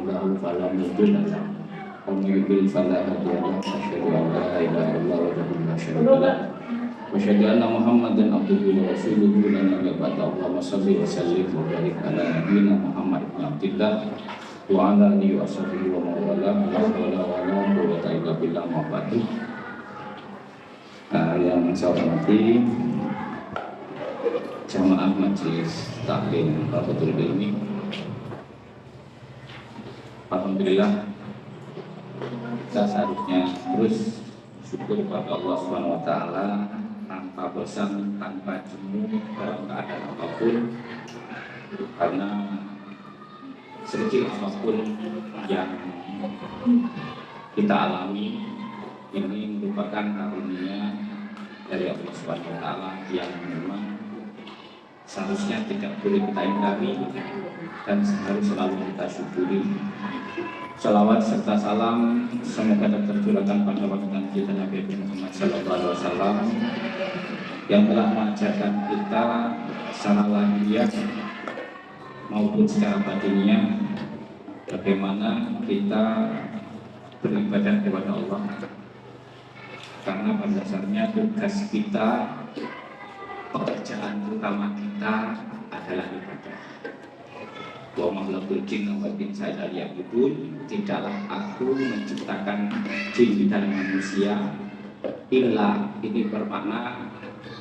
له فلا مضل له ومن يضلل فلا هادي له أشهد أن لا إله إلا الله وحده لا شريك له وأشهد أن محمدا عبده ورسوله لا نبي بعده اللهم صل وسلم وبارك على نبينا محمد بن عبد الله وعلى آله وصحبه ومن والاه لا حول ولا قوة إلا بالله ما بعد. Yang saya hormati jamaah majelis taklim Rafatul Ilmi, alhamdulillah kita seharusnya terus syukur kepada Allah Subhanahu wa taala tanpa bosan, tanpa jemu dalam keadaan apapun, karena sekecil apapun yang kita alami ini merupakan karunia dari Allah Subhanahu wa taala yang memang seharusnya tidak boleh kita ingkari dan harus selalu kita syukuri. Salawat serta salam semoga tercurahkan pada baginda kita Nabi Muhammad SAW yang telah mengajarkan kita secara lahiriah maupun secara batinnya bagaimana kita beribadah kepada Allah, karena pada dasarnya tugas kita, pekerjaan utama kita adalah ibadah. Wa makhlukul jinna wal insa illa liya'budun, tidaklah aku menciptakan jin dan manusia illa, ini bermakna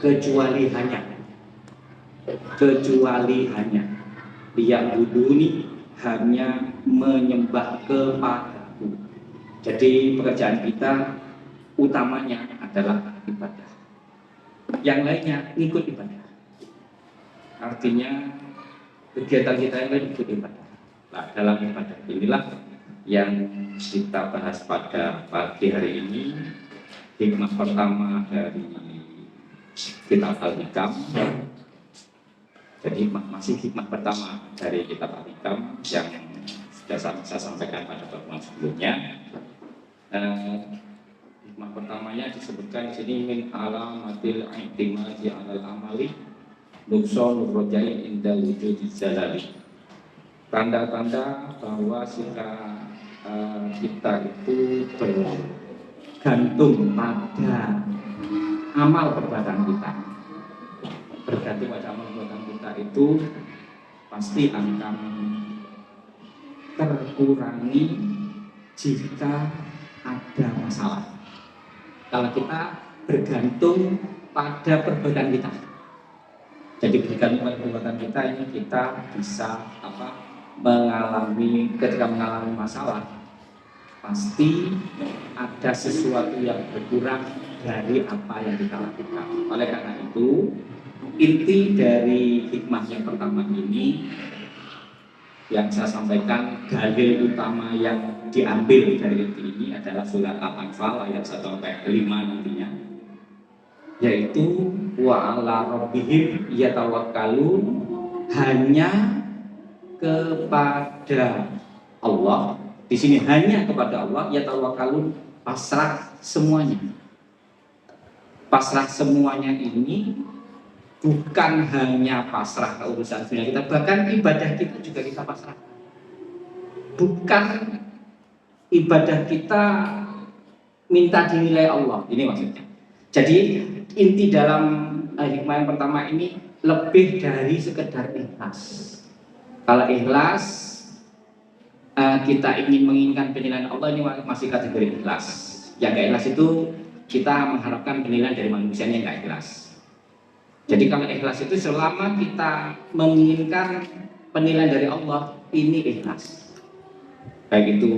kecuali hanya liya'buduni, hanya menyembah kepadaku. Jadi pekerjaan kita utamanya adalah ibadah, yang lainnya ikut ibadah. Artinya kegiatan kita yang lain ikut ibadah. Nah, dalam ibadah inilah yang kita bahas pada pagi hari ini. Hikmah pertama dari kitab Al-Hikam. Jadi masih hikmah pertama dari kitab Al-Hikam yang sudah saya sampaikan pada pertemuan sebelumnya. Hikmah pertamanya disebutkan di sini min alamatil i'timadi 'alal amali nuqsanur rajai inda wujudi zalali. Tanda-tanda bahwa sikap kita itu bergantung pada amal perbuatan kita. Bergantung pada amal perbuatan kita itu pasti akan terkurangi jika ada masalah. Kalau kita bergantung pada perbuatan kita, jadi bergantung pada perbuatan kita, ini kita bisa ketika mengalami masalah, pasti ada sesuatu yang berkurang dari apa yang kita lakukan. Oleh karena itu, inti dari hikmah yang pertama ini yang saya sampaikan, dalil utama yang diambil dari inti ini adalah surat Al-Anfal ayat 1-5 nantinya, yaitu wa 'ala rabbihim yatawakkalun, hanya kepada Allah. Di sini hanya kepada Allah, yatawakkalun, pasrah semuanya. Pasrah semuanya ini bukan hanya pasrah ke urusan dunia kita, bahkan ibadah kita juga kita pasrah. Bukan ibadah kita minta dinilai Allah, ini maksudnya. Jadi inti dalam hikmah yang pertama ini lebih dari sekedar ikhlas. Kalau ikhlas kita ingin menginginkan penilaian Allah, ini masih kategori ikhlas. Yang gak ikhlas itu kita mengharapkan penilaian dari manusia yang gak ikhlas. Jadi kalau ikhlas itu selama kita menginginkan penilaian dari Allah, ini ikhlas. Baik itu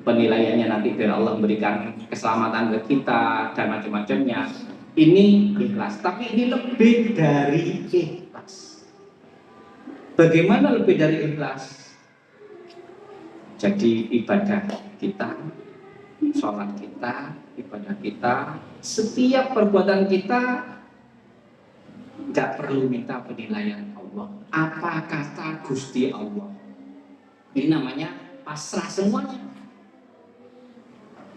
penilaiannya nanti dari Allah memberikan keselamatan ke kita dan macam-macamnya, ini ikhlas. Tapi ini lebih dari ikhlas. Bagaimana lebih dari ikhlas? Jadi ibadah kita, sholat kita, ibadah kita, setiap perbuatan kita nggak perlu minta penilaian Allah. Apa kata Gusti Allah? Ini namanya pasrah semuanya.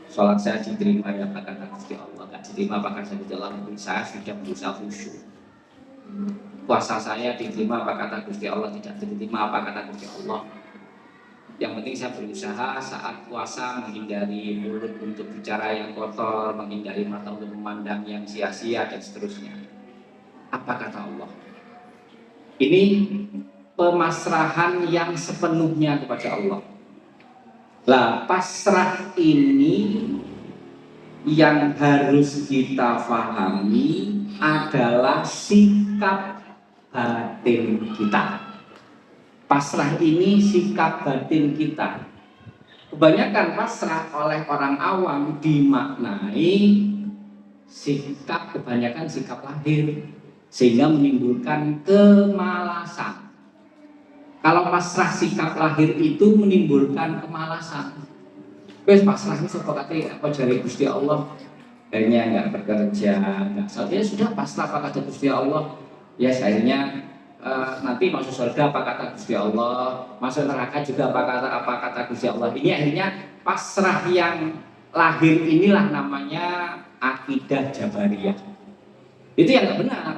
Sholat saya diterima ya apa kata Gusti Allah, nggak diterima apa kata Gusti Allah, saya sudah berusaha khusyuk. Puasa saya diterima apa kata Gusti Allah, tidak diterima apa kata Gusti Allah. yang penting saya berusaha saat puasa menghindari mulut untuk bicara yang kotor, menghindari mata untuk memandang yang sia-sia dan seterusnya. Apa kata Allah? Ini pemasrahan yang sepenuhnya kepada Allah. Lah, pasrah ini yang harus kita pahami adalah sikap batin kita. Pasrah ini sikap batin kita. Kebanyakan pasrah oleh orang awam dimaknai sikap, kebanyakan sikap lahir, sehingga menimbulkan kemalasan. Kalau pasrah sikap lahir itu menimbulkan kemalasan. Wes pasrah ini sepakati apa jari Gusti Allah, akhirnya nggak bekerja, nggak saatnya sudah pasrah apa kata Gusti Allah, ya akhirnya nanti masuk surga apa kata Gusti Allah, masuk neraka juga apa kata Gusti Allah. Ini akhirnya pasrah yang lahir inilah namanya akidah Jabariyah. Itu yang nggak benar.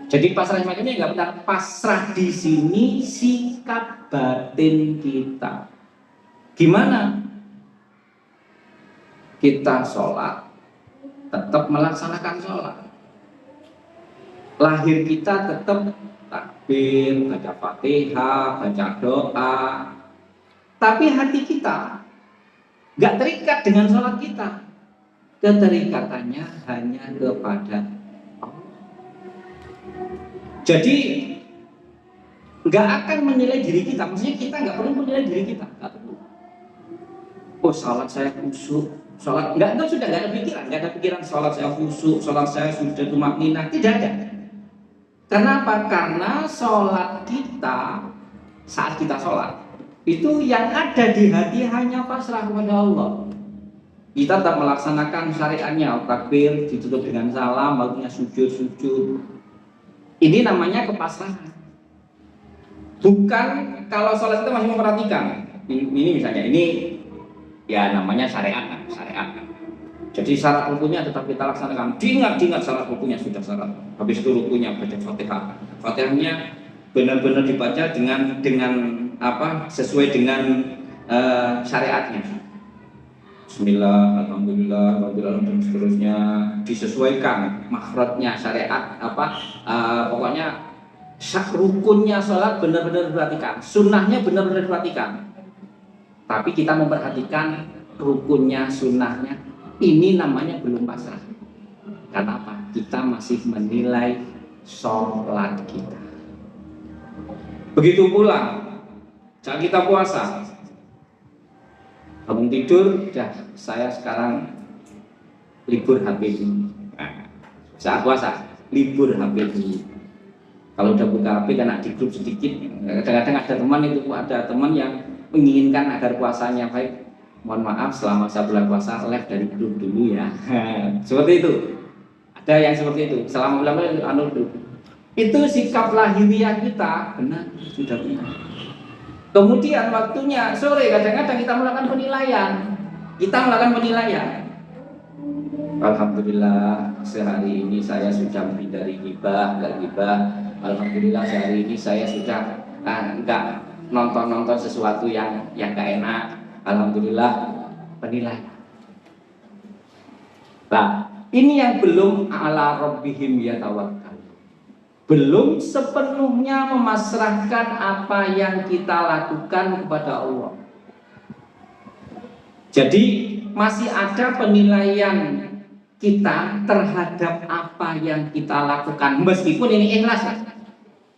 Jadi pasrah semacam ini nggak benar. Pasrah di sini sikap batin kita. Gimana? Kita sholat, tetap melaksanakan sholat. Lahir kita tetap takbir, baca Fatihah, baca doa. Tapi hati kita nggak terikat dengan sholat kita. Keterikatannya hanya kepada Allah. Jadi nggak akan menilai diri kita. Maksudnya kita nggak perlu menilai diri kita. Nggak perlu. Oh, sholat saya khusyuk, sholat nggak ada pikiran sholat saya khusyuk, sholat saya sudah tumakninah, tidak ada. Kenapa? Karena sholat kita saat kita sholat itu yang ada di hati hanya pasrah kepada Allah. Kita tetap melaksanakan syariatnya, takbir ditutup dengan salam, waktunya sujud. Ini namanya kepasrahan. Bukan kalau sholat kita masih memperhatikan. Ini misalnya ini. Ya namanya syariat. Jadi syarat rukunya tetap kita laksanakan. Diingat syarat rukunya sudah syarat. Habis itu rukunya baca Fatihah. Fatihahnya benar-benar dibaca dengan apa? Sesuai dengan syariatnya. Bismillah, alhamdulillah, dan seterusnya disesuaikan makhrajnya syariat apa? Pokoknya rukunnya sholat benar-benar diperhatikan. Sunnahnya benar-benar diperhatikan. Tapi kita memperhatikan rukunnya, sunnahnya, ini namanya belum pasrah. Karena apa? Kita masih menilai sholat kita. Begitu pula saat kita puasa, bangun tidur, saya sekarang libur HP dulu. Saat puasa, libur HP dulu. Kalau udah buka HP kan di grup sedikit, kadang-kadang ada teman yang menginginkan agar puasanya baik. Mohon maaf selama saya bulan puasa live dari grup dulu ya. Seperti itu. Ada yang seperti itu. Selama bulan dulu. Itu sikap lahiriah kita benar, sudah benar. Kemudian waktunya sore kadang-kadang kita melakukan penilaian. Alhamdulillah sehari ini saya sudah menghindari ghibah, enggak ghibah. Alhamdulillah sehari ini saya sudah enggak nonton sesuatu yang gak enak. Alhamdulillah penilaian. Nah, ini yang belum ala rabbihim yatawakkal. Belum sepenuhnya memasrahkan apa yang kita lakukan kepada Allah. Jadi masih ada penilaian kita terhadap apa yang kita lakukan. Meskipun ini ikhlas.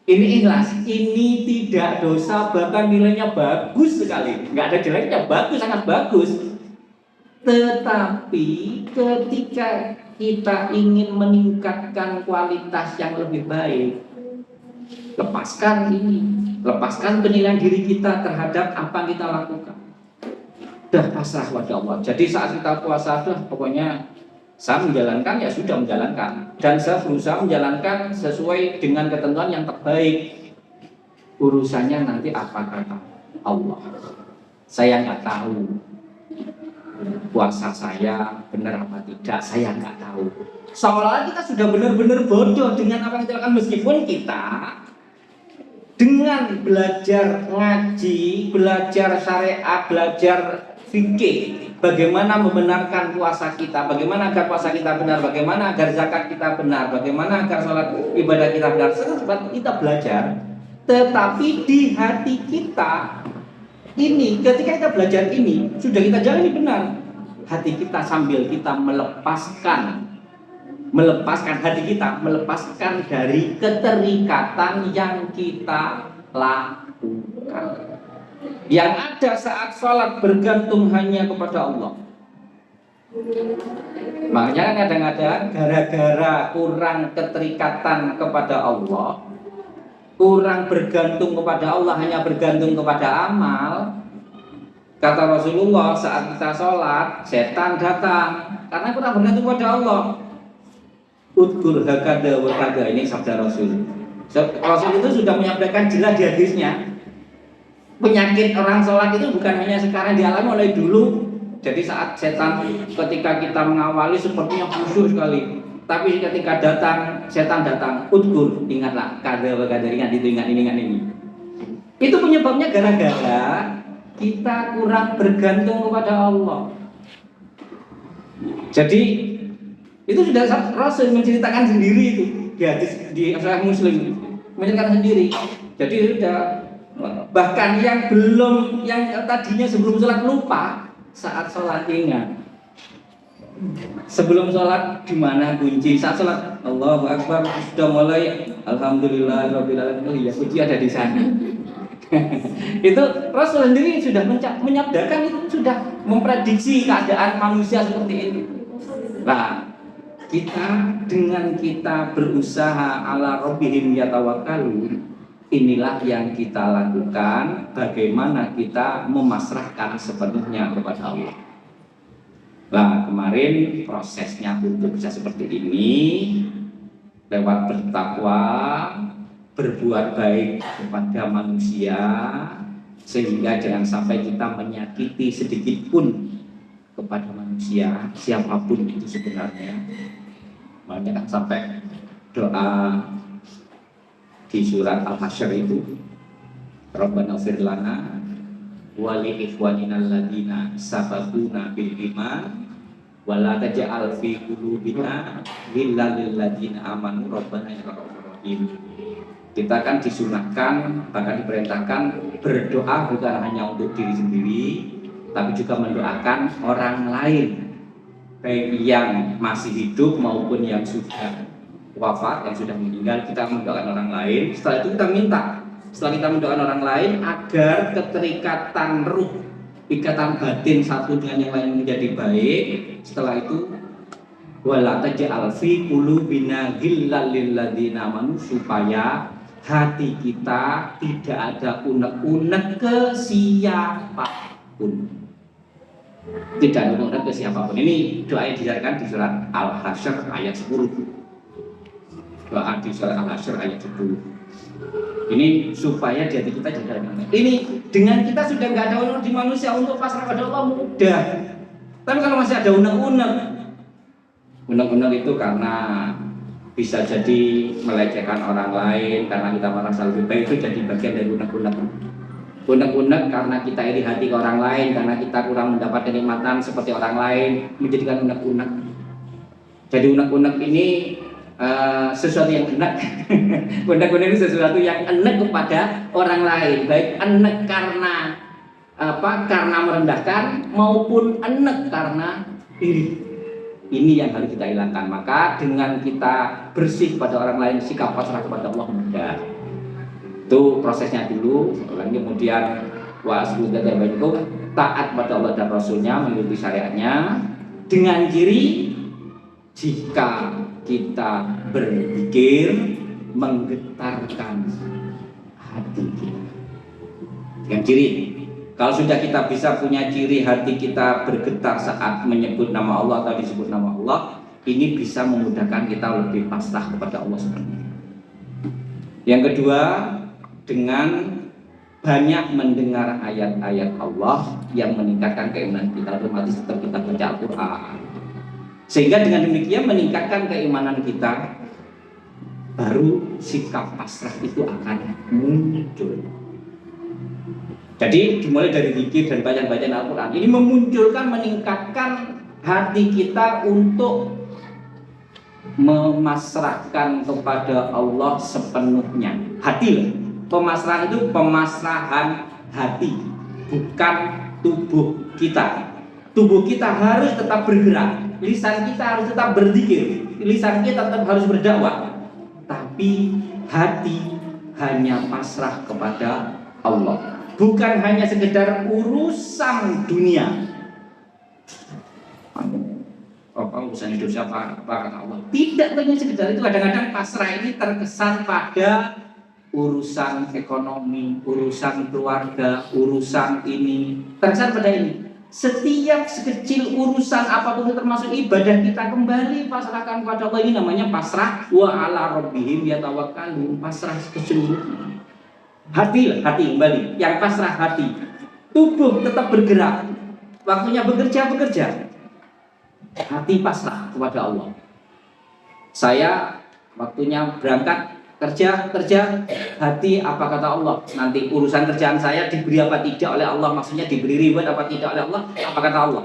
Ini ikhlas, ini tidak dosa, bahkan nilainya bagus sekali. Nggak ada jeleknya, bagus, sangat bagus. Tetapi ketika kita ingin meningkatkan kualitas yang lebih baik, lepaskan penilaian diri kita terhadap apa yang kita lakukan. Dah pasrah kepada Allah. Jadi saat kita puasa, pokoknya saya menjalankan, ya sudah menjalankan. Dan saya berusaha menjalankan sesuai dengan ketentuan yang terbaik. Urusannya nanti apa kata Allah. Saya nggak tahu puasa saya benar apa tidak, saya nggak tahu. Seolah-olah kita sudah benar-benar bodoh dengan apa yang kita lakukan. Meskipun kita Dengan belajar ngaji, belajar syariat, belajar fikih, bagaimana membenarkan puasa kita, bagaimana agar puasa kita benar, bagaimana agar zakat kita benar, bagaimana agar sholat ibadah kita benar, sebab kita belajar. Tetapi di hati kita ini, ketika kita belajar ini, sudah kita jalani benar, hati kita sambil kita melepaskan hati kita, melepaskan dari keterikatan yang kita lakukan. Yang ada saat sholat bergantung hanya kepada Allah. Makanya kadang-kadang gara-gara kurang keterikatan kepada Allah, kurang bergantung kepada Allah, hanya bergantung kepada amal. Kata Rasulullah, saat kita sholat, setan datang karena kurang bergantung kepada Allah. Udkur hakada wa kada, ini sabda Rasul. Rasul itu sudah menyampaikan jelas di hadisnya. Penyakit orang sholat itu bukan hanya sekarang dialami oleh dulu. Jadi saat setan ketika kita mengawali sepertinya khusyuk sekali. Tapi ketika setan datang, udkur, ingatlah kada wa kada, ingat itu, ingat ini. Itu penyebabnya gara-gara kita kurang bergantung kepada Allah. Jadi itu sudah Rasul menceritakan sendiri itu di hadis di Sahih Muslim, menceritakan sendiri. Jadi sudah, bahkan yang tadinya sebelum sholat lupa, saat sholat ingat. Sebelum sholat di mana kunci? Saat sholat Allahu Akbar, sudah mulai Alhamdulillahirabbil alamin. Oh iya, kunci ada di sana. Itu Rasul sendiri sudah menyabdakan, itu sudah memprediksi keadaan manusia seperti itu. Nah, dengan kita berusaha ala rabbihim yatawakkalun, inilah yang kita lakukan, bagaimana kita memasrahkan sepenuhnya kepada Allah. Nah, kemarin prosesnya untuk bisa seperti ini lewat bertakwa, berbuat baik kepada manusia, sehingga jangan sampai kita menyakiti sedikit pun kepada manusia, siapapun itu sebenarnya. Makanya kan sampai doa di surat Al-Hasyr itu, Rabbana ighfir lana wa li ikhwanina alladziina sabaquna bil iman wa la taj'al fi qulubina ghillan lil ladziina amanu rabbana innaka ra'ufur rahim. Kita kan disunahkan, bahkan diperintahkan berdoa bukan hanya untuk diri sendiri, tapi juga mendoakan orang lain, baik yang masih hidup maupun yang sudah wafat, yang sudah meninggal. Kita mendoakan orang lain. Setelah itu kita minta, setelah kita mendoakan orang lain, agar keterikatan ruh, ikatan batin satu dengan yang lain menjadi baik. Setelah itu, wala taj'al fi qulubina ghillal lil ladzina amanu, supaya hati kita tidak ada unek-unek ke siapapun. Tidak ada unek-unek ke siapapun. Ini doa yang diajarkan di surat Al-Hasyr ayat 10. Doa di surat Al-Hasyr ayat 10. Ini supaya di hati kita tidak ada unek. Ini dengan kita sudah nggak ada unek di manusia, untuk pasrah pada Allah mudah. Tapi kalau masih ada unek-unek itu karena bisa jadi melecehkan orang lain, karena kita merasa lebih baik, itu jadi bagian dari unek-unek. Unek-unek karena kita iri hati ke orang lain, karena kita kurang mendapat kenikmatan seperti orang lain, menjadikan unek-unek. Jadi unek-unek ini sesuatu yang enak. Unek-unek ini sesuatu yang enak kepada orang lain, baik enak karena karena merendahkan, maupun enak karena iri. Ini yang harus kita hilangkan. Maka dengan kita bersih pada orang lain, sikap pasrah kepada Allah mudah. Itu prosesnya dulu. Kemudian taat pada Allah dan Rasulnya, mengikuti syariatnya, dengan ciri jika kita berpikir menggetarkan hati kita. Dengan ciri, kalau sudah kita bisa punya ciri hati kita bergetar saat menyebut nama Allah atau disebut nama Allah, ini bisa memudahkan kita lebih pasrah kepada Allah sebenarnya. Yang kedua, dengan banyak mendengar ayat-ayat Allah yang meningkatkan keimanan kita, otomatis tetap kita baca Al-Quran, sehingga dengan demikian meningkatkan keimanan kita. baru sikap pasrah itu akan muncul. Jadi dimulai dari zikir dan bacaan-bacaan Al-Quran. Ini memunculkan, meningkatkan hati kita untuk memasrahkan kepada Allah sepenuhnya. Hati, pemasrahan itu pemasrahan hati, bukan tubuh kita. Tubuh kita harus tetap bergerak, lisan kita harus tetap berzikir, lisan kita tetap harus berdakwah. Tapi hati hanya pasrah kepada Allah. Bukan hanya sekedar urusan dunia. Apa urusan hidup siapa? Apa kata Allah? Tidak hanya sekedar itu. Kadang-kadang pasrah ini terkesan pada urusan ekonomi, urusan keluarga, urusan ini. Terkesan pada ini. Setiap sekecil urusan apapun termasuk ibadah kita kembali pasrahkan kepada Allah. Ini namanya pasrah. Wa ala rabbihim yatawakkalun. Pasrah keseluruhan. Hati kembali, yang pasrah hati. Tubuh tetap bergerak, waktunya bekerja. Hati pasrah kepada Allah. Saya waktunya berangkat kerja. Hati apa kata Allah? Nanti urusan kerjaan saya diberi apa tidak oleh Allah. Maksudnya diberi reward apa tidak oleh Allah? Apa kata Allah?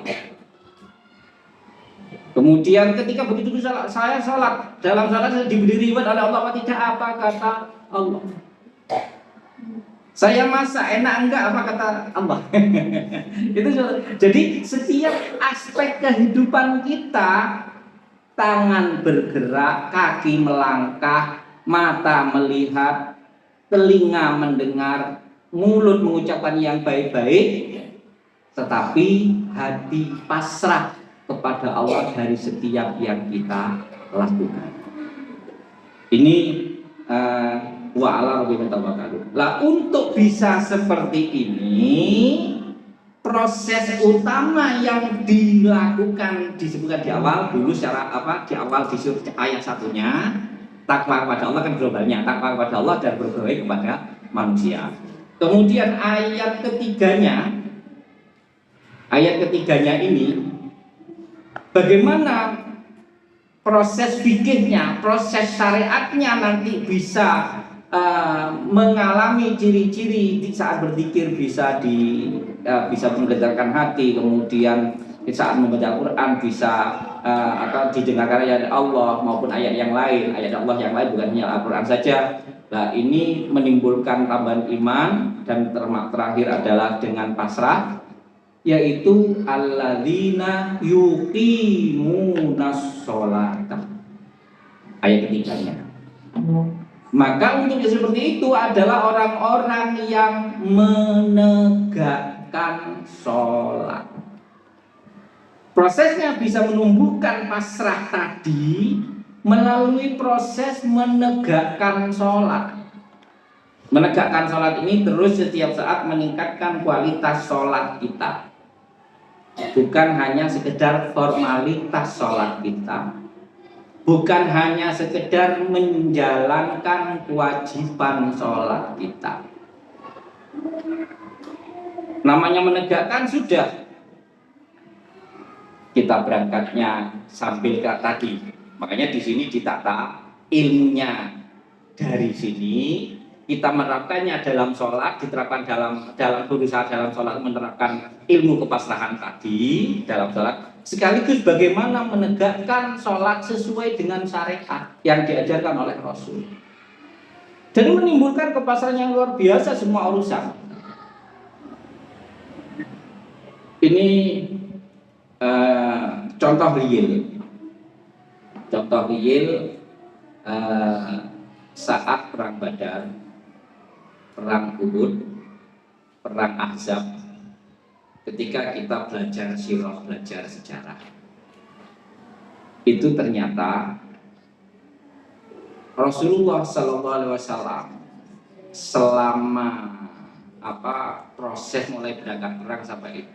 Kemudian ketika begitu saya sholat, dalam sholat saya diberi reward oleh Allah apa tidak? Apa kata Allah? Saya masak enak enggak, apa kata Allah? Itu jadi setiap aspek kehidupan kita, tangan bergerak, kaki melangkah, mata melihat, telinga mendengar, mulut mengucapkan yang baik-baik, tetapi hati pasrah kepada Allah dari setiap yang kita lakukan. Ini wa'ala rabbihim yatawakkalun. Lah untuk bisa seperti ini, proses utama yang dilakukan disebutkan di awal dulu secara apa? Di awal disuruh ayat satunya, takwa kepada Allah kan globalnya, takwa kepada Allah dan berbaik kepada manusia. Kemudian ayat ketiganya ini bagaimana proses fikihnya, proses syariatnya nanti bisa mengalami ciri-ciri di saat berzikir bisa menggetarkan hati, kemudian di saat membaca Al-Quran bisa didengarkan ayat Allah maupun ayat yang lain, ayat Allah yang lain bukan hanya Al-Quran saja. Nah ini menimbulkan tambahan iman dan terakhir adalah dengan pasrah, yaitu alladzina yuqimunas sholata. Ayat ketiganya. Maka untuk seperti itu adalah orang-orang yang menegakkan sholat. Prosesnya bisa menumbuhkan pasrah tadi melalui proses menegakkan sholat. Menegakkan sholat ini terus setiap saat meningkatkan kualitas sholat kita. Bukan hanya sekedar formalitas sholat kita, bukan hanya sekedar menjalankan kewajiban sholat kita. Namanya menegakkan sudah, kita berangkatnya sambil ke tadi. Makanya di sini ditata ilmunya dari sini. Kita menerapkannya dalam sholat, diterapkan dalam berusaha dalam sholat menerapkan ilmu kepasrahan tadi dalam sholat, sekaligus bagaimana menegakkan sholat sesuai dengan syariat yang diajarkan oleh Rasul. Dan menimbulkan kepasrahan yang luar biasa semua urusan. Ini contoh real saat perang Badar, perang Uhud, perang Ahzab, ketika kita belajar sirah, belajar sejarah, itu ternyata Rasulullah SAW selama proses mulai berangkat perang sampai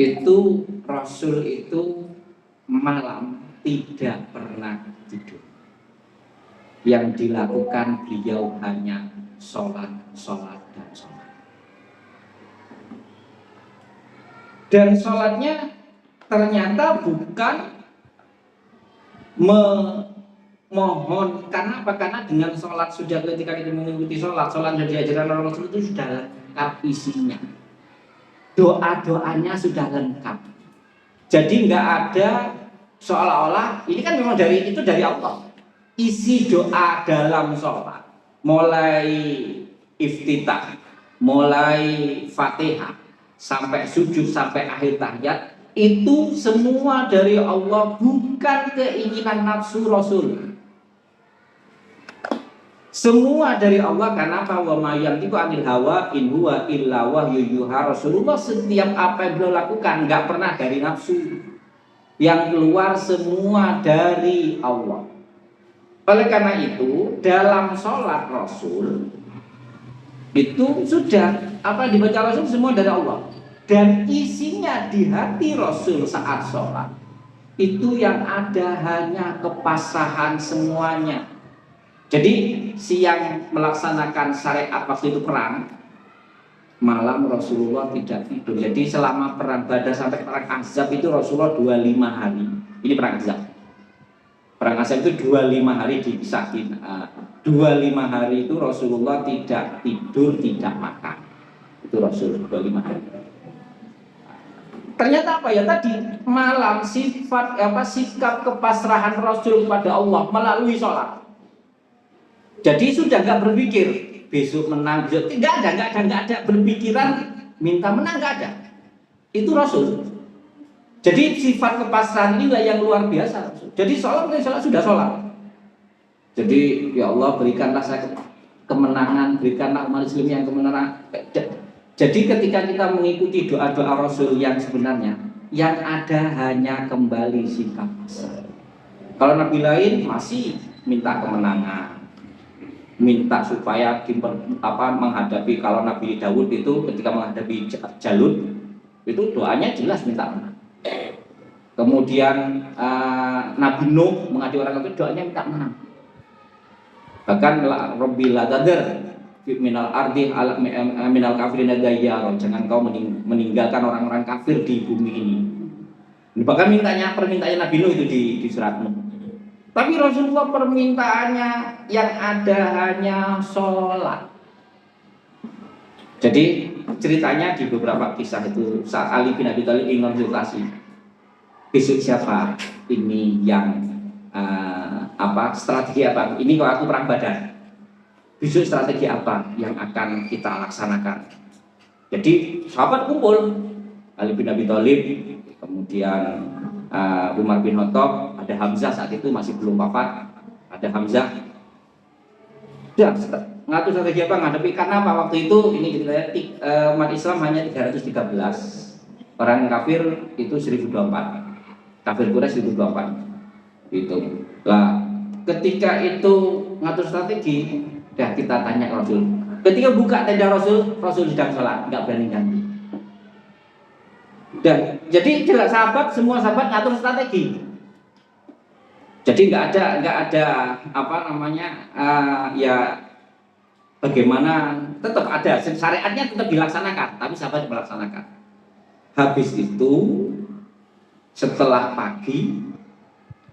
itu Rasul itu malam tidak pernah tidur. Yang dilakukan beliau hanya sholat. Dan sholatnya ternyata bukan mohon. Karena apa? Karena dengan sholat sudah, ketika kita mengikuti sholat yang diajarkan oleh Rasul itu sudah lengkap isinya. Doa-doanya sudah lengkap. Jadi nggak ada seolah-olah ini kan memang dari Allah. Isi doa dalam sholat, mulai iftitah, mulai fatihah, sampai sujud, sampai akhir tahiyat, itu semua dari Allah, bukan keinginan nafsu Rasul. Semua dari Allah. Karena apa? Wa ma yantiqu anil hawa in huwa illa wahyu yuha. Rasulullah setiap apa yang beliau lakukan nggak pernah dari nafsu, yang keluar semua dari Allah. Oleh karena itu dalam sholat Rasul itu sudah apa yang dibaca Rasul semua dari Allah, dan isinya di hati Rasul saat sholat itu yang ada hanya kepasrahan semuanya. Jadi siang melaksanakan syariat waktu itu perang, malam Rasulullah tidak tidur. Jadi selama perang Badar sampai perang Ahzab itu Rasulullah 25 hari. Ini perang Ahzab. Perang Ahzab itu 25 hari dipisahin. 25 hari itu Rasulullah tidak tidur, tidak makan. Itu Rasul 25 hari. Ternyata apa ya tadi? Malam sikap kepasrahan Rasul kepada Allah melalui sholat. Jadi sudah nggak berpikir besok menang, besok nggak ada berpikiran minta menang, nggak ada. Itu Rasul. Jadi sifat kepasrahan ini yang luar biasa Rasul. Jadi sholat sudah sholat. Jadi ya Allah berikanlah saya kemenangan, berikanlah umat Muslim yang kemenangan. Jadi ketika kita mengikuti doa-doa Rasul yang sebenarnya, yang ada hanya kembali sikap pasrah. Kalau Nabi lain masih minta kemenangan, minta supaya menghadapi, kalau Nabi Daud itu ketika menghadapi Jalut itu doanya jelas minta menang. Kemudian Nabi Nuh menghadapi orang kafir doanya minta menang. Bahkan Rabbil ladadar minal ardi minal kafirin dayyar, jangan kau meninggalkan orang-orang kafir di bumi ini. Bahkan permintaannya Nabi Nuh itu di surat Nuh. Tapi Rasulullah permintaannya yang ada hanya sholat. Jadi ceritanya di beberapa kisah itu saat Ali bin Abi Thalib ingin konsultasi, besok siapa ini yang strategi apa? Ini kalau aku perang Badar, besok strategi apa yang akan kita laksanakan? Jadi sahabat kumpul, Ali bin Abi Thalib, kemudian Umar bin Khattab, ada Hamzah saat itu masih belum wafat, ada Hamzah. Sudah ngatur strategi apa menghadapi, karena apa waktu itu ini ceritanya umat Islam hanya 313, orang kafir itu 1024, kafir Quraisy 1024 itu. Lah ketika itu ngatur strategi, dah kita tanya Rasul. Ketika buka tenda Rasul sedang sholat, nggak berani ganti. Dan jadi jelas semua sahabat ngatur strategi. Jadi nggak ada ya bagaimana, tetap ada syariatnya, tetap dilaksanakan, tapi sahabat melaksanakan. Habis itu setelah pagi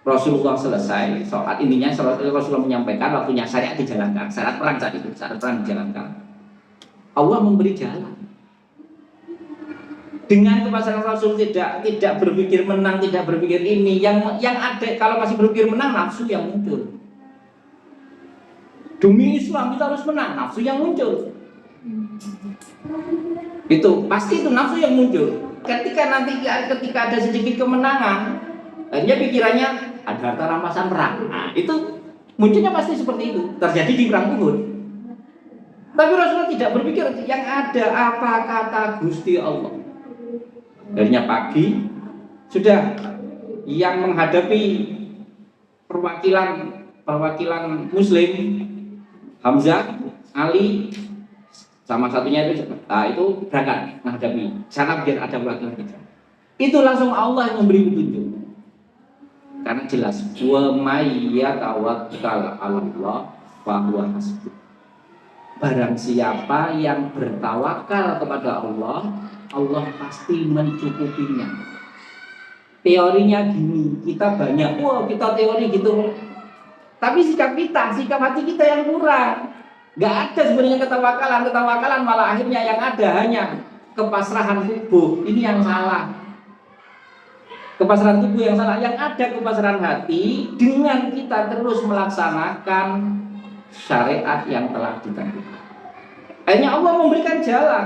Rasulullah selesai sholat, intinya Rasulullah menyampaikan waktunya syariat dijalankan, syariat perang saat itu, syariat perang dijalankan. Allah memberi jalan. Dengan kepasrahan Rasul tidak berpikir menang, tidak berpikir ini yang ada. Kalau masih berpikir menang, nafsu yang muncul. Demi Islam kita harus menang, nafsu yang muncul. Itu pasti itu nafsu yang muncul. Ketika ada sedikit kemenangan, akhirnya pikirannya ada harta rampasan perang. Nah, itu munculnya pasti seperti itu. Terjadi di perang Uhud. Tapi Rasulullah tidak berpikir yang ada apa kata Gusti Allah. Akhirnya pagi sudah yang menghadapi perwakilan Muslim, Hamzah, Ali, sama satunya itu berangkat menghadapi sana biar ada perwakilan kita. Itu langsung Allah yang memberi petunjuk. Karena jelas wa may yatawakkal 'alallah fa huwa hasbuh. Barang siapa yang bertawakal kepada Allah, Allah pasti mencukupinya. Teorinya gini, kita banyak, kita teori gitu. Tapi sikap hati kita yang kurang. Gak ada sebenarnya ketawakalan malah akhirnya yang ada hanya kepasrahan tubuh. Ini yang salah. Kepasrahan tubuh yang salah. Yang ada kepasrahan hati dengan kita terus melaksanakan syariat yang telah ditentukan. Akhirnya Allah memberikan jalan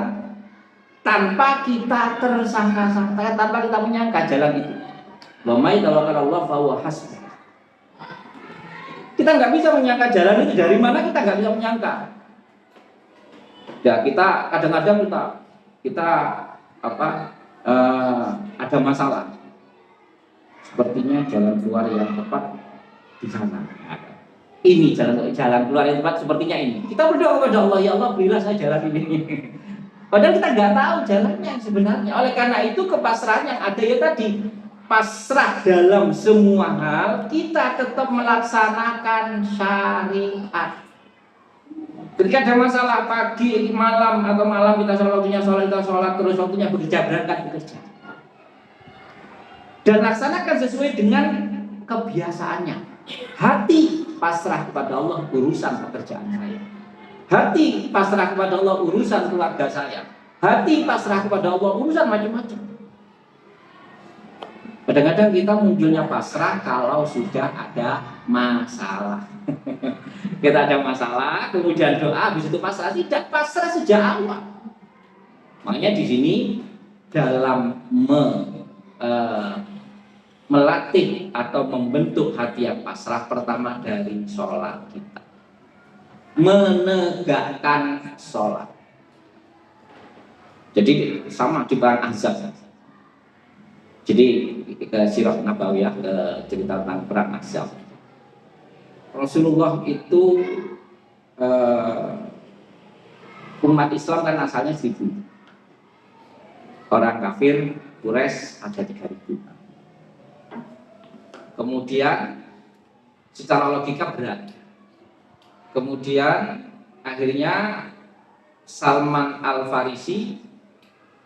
tanpa kita tersangka-sangka, tanpa kita menyangka jalan itu. Wa may tawakkalallahu fa huwa hasbuh. Kita nggak bisa menyangka jalan itu dari mana, kita nggak bisa menyangka. Ya kita kadang-kadang kita ada masalah. Sepertinya jalan keluar yang tepat di sana. Ini jalan keluar yang tepat sepertinya ini. Kita berdoa kepada Allah, ya Allah berilah saya jalan ini. Padahal kita nggak tahu jalannya sebenarnya. Oleh karena itu kepasrahan yang ada ya tadi, pasrah dalam semua hal, kita tetap melaksanakan syariat. Ketika ada masalah pagi, malam atau malam kita sholat terus waktunya bekerja, berangkat bekerja. Dan laksanakan sesuai dengan kebiasaannya. Hati pasrah kepada Allah urusan pekerjaan saya. Hati pasrah kepada Allah urusan keluarga saya. Hati pasrah kepada Allah urusan macam-macam. Kadang-kadang kita munculnya pasrah kalau sudah ada masalah. Kita ada masalah, kemudian doa, habis itu pasrah. Tidak, pasrah sejak awal. Makanya di sini dalam melatih atau membentuk hati yang pasrah, pertama dari sholat kita, menegakkan sholat. Jadi sama di perang Ahzab. Jadi sirah Nabawiyah, cerita tentang perang Ahzab. Rasulullah itu umat Islam kan asalnya 1000. Orang kafir Quraisy ada 3000. Kemudian secara logika berat. Kemudian akhirnya Salman Al-Farisi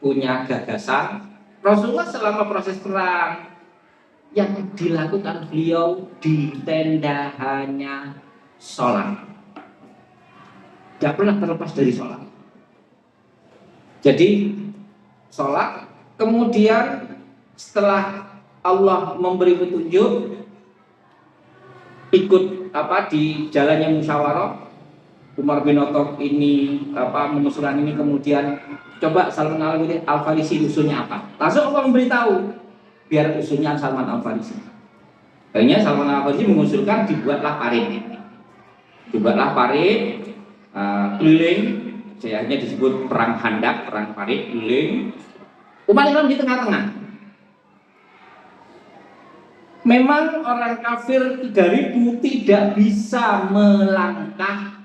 punya gagasan, Rasulullah selama proses perang yang dilakukan beliau di tenda hanya sholat, tidak pernah terlepas dari sholat. Jadi sholat, kemudian setelah Allah memberi petunjuk ikut di jalannya musyawarah, Umar bin Khattab ini mengusulkan ini, kemudian coba Salman Al-Farisi usulnya apa, langsung Allah memberitahu biar usulnya Salman Al-Farisi. Akhirnya Salman Al-Farisi mengusulkan dibuatlah parit keliling, akhirnya disebut perang Handak, perang parit keliling. Umat Islam di tengah-tengah. Memang orang kafir 3000 tidak bisa melangkah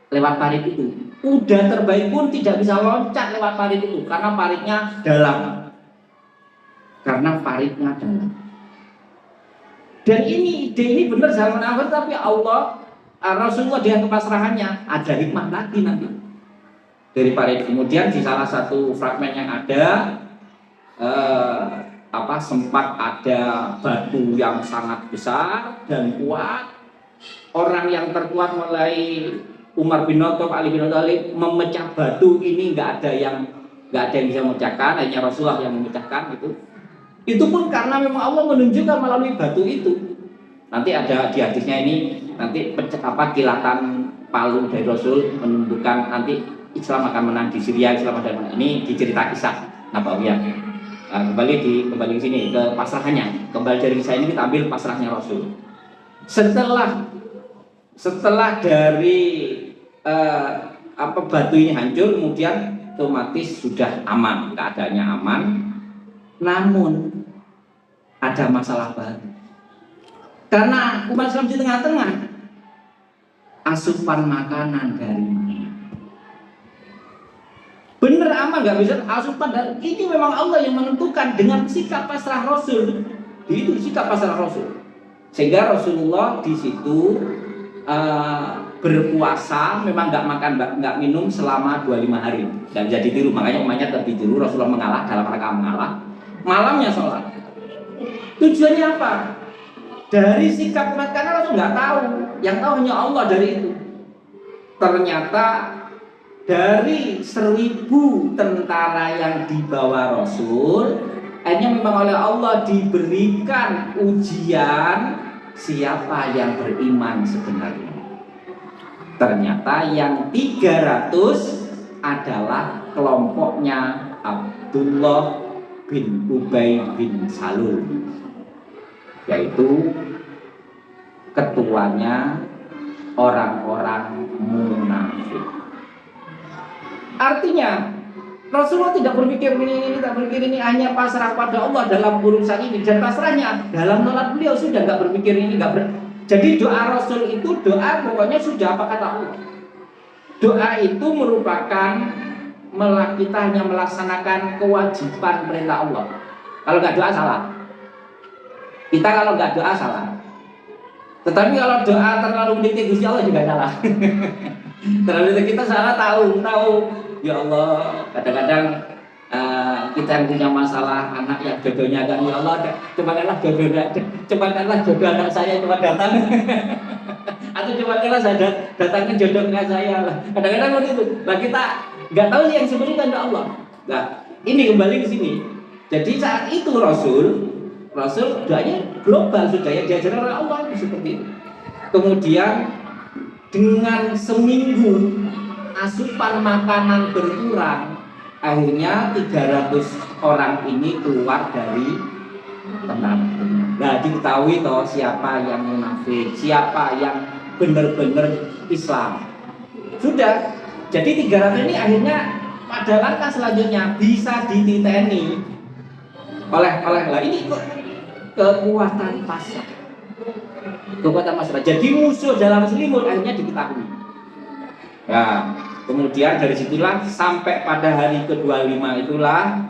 lewat parit itu. Udah terbaik pun tidak bisa loncat lewat parit itu karena paritnya dalam. Dan ide ini benar Salman Al-Farisi, tapi Allah Rasulullah dengan kepasrahannya ada hikmah lagi nanti dari parit. Kemudian di salah satu fragmen yang ada sempat ada batu yang sangat besar dan kuat. Orang yang terkuat mulai Umar bin Khattab, Ali bin Thalib memecah batu ini, nggak ada yang bisa memecahkan, hanya Rasulullah yang memecahkan gitu. Itu pun karena memang Allah menunjukkan melalui batu itu. Nanti ada di hadisnya ini, nanti kilatan palu dari Rasul menunjukkan nanti Islam akan menang di Syria, Islam akan menang. Ini dicerita kisah Nabawiyah. Kembali ke sini ke pasrahannya. Kembali dari kisah ini kita ambil pasrahnya Rasul. Setelah dari batu ini hancur, kemudian otomatis sudah aman, keadaannya aman. Namun ada masalah baru. Karena umat Islam di tengah-tengah, asupan makanan dari bener aman, nggak bisa asupan dari ini. Memang Allah yang menentukan dengan sikap pasrah Rasul. Itu sikap pasrah Rasul. Sehingga Rasulullah di situ berpuasa, memang nggak makan, nggak minum selama 25 hari. Dan bisa ditiru, makanya umatnya tetap ditiru. Rasulullah mengalah dalam rangka mengalah. Malamnya sholat. Tujuannya apa? Dari sikap umat karena Rasul nggak tahu, yang tahu hanya Allah dari itu. Ternyata dari 1.000 tentara yang dibawa Rasul, akhirnya memang oleh Allah diberikan ujian siapa yang beriman sebenarnya. Ternyata yang 300 adalah kelompoknya Abdullah bin Ubay bin Salul, yaitu ketuanya orang-orang munafik. Artinya Rasulullah tidak berpikir ini tak berpikir ini, hanya pasrah pada Allah dalam urusan ini, dan pasrahnya dalam nolak beliau sudah nggak berpikir ini, jadi doa Rasul itu doa pokoknya sudah apa kata Allah. Doa itu merupakan kita hanya melaksanakan kewajiban perintah Allah. Kalau nggak doa salah. Kita kalau nggak doa salah. Tetapi kalau doa terlalu meniti Gusti Allah juga salah. Terlalu kita salah tahu. Ya Allah, kadang-kadang kita yang punya masalah anak yang jodohnya kan, ya Allah, cepatkanlah jodoh anak saya cepat datang. Atau cepatkanlah saya datangkan jodohnya saya lah. Kadang-kadang begitu. Nah kita nggak tahu yang sebenarnya kan Allah. Nah ini kembali ke sini. Jadi saat itu Rasul doanya global sudah yang diajarkan oleh Allah itu seperti itu. Kemudian dengan seminggu asupan makanan berkurang, akhirnya 300 orang ini keluar dari tentara. Nah diketahui toh siapa yang munafik, siapa yang benar-benar Islam. Sudah, jadi 300 ini akhirnya pada langkah selanjutnya bisa dititeni oleh lah ini kekuatan pasrah. Kekuatan pasrah. Jadi musuh dalam selimut akhirnya diketahui. Nah, kemudian dari situlah sampai pada hari ke-25 itulah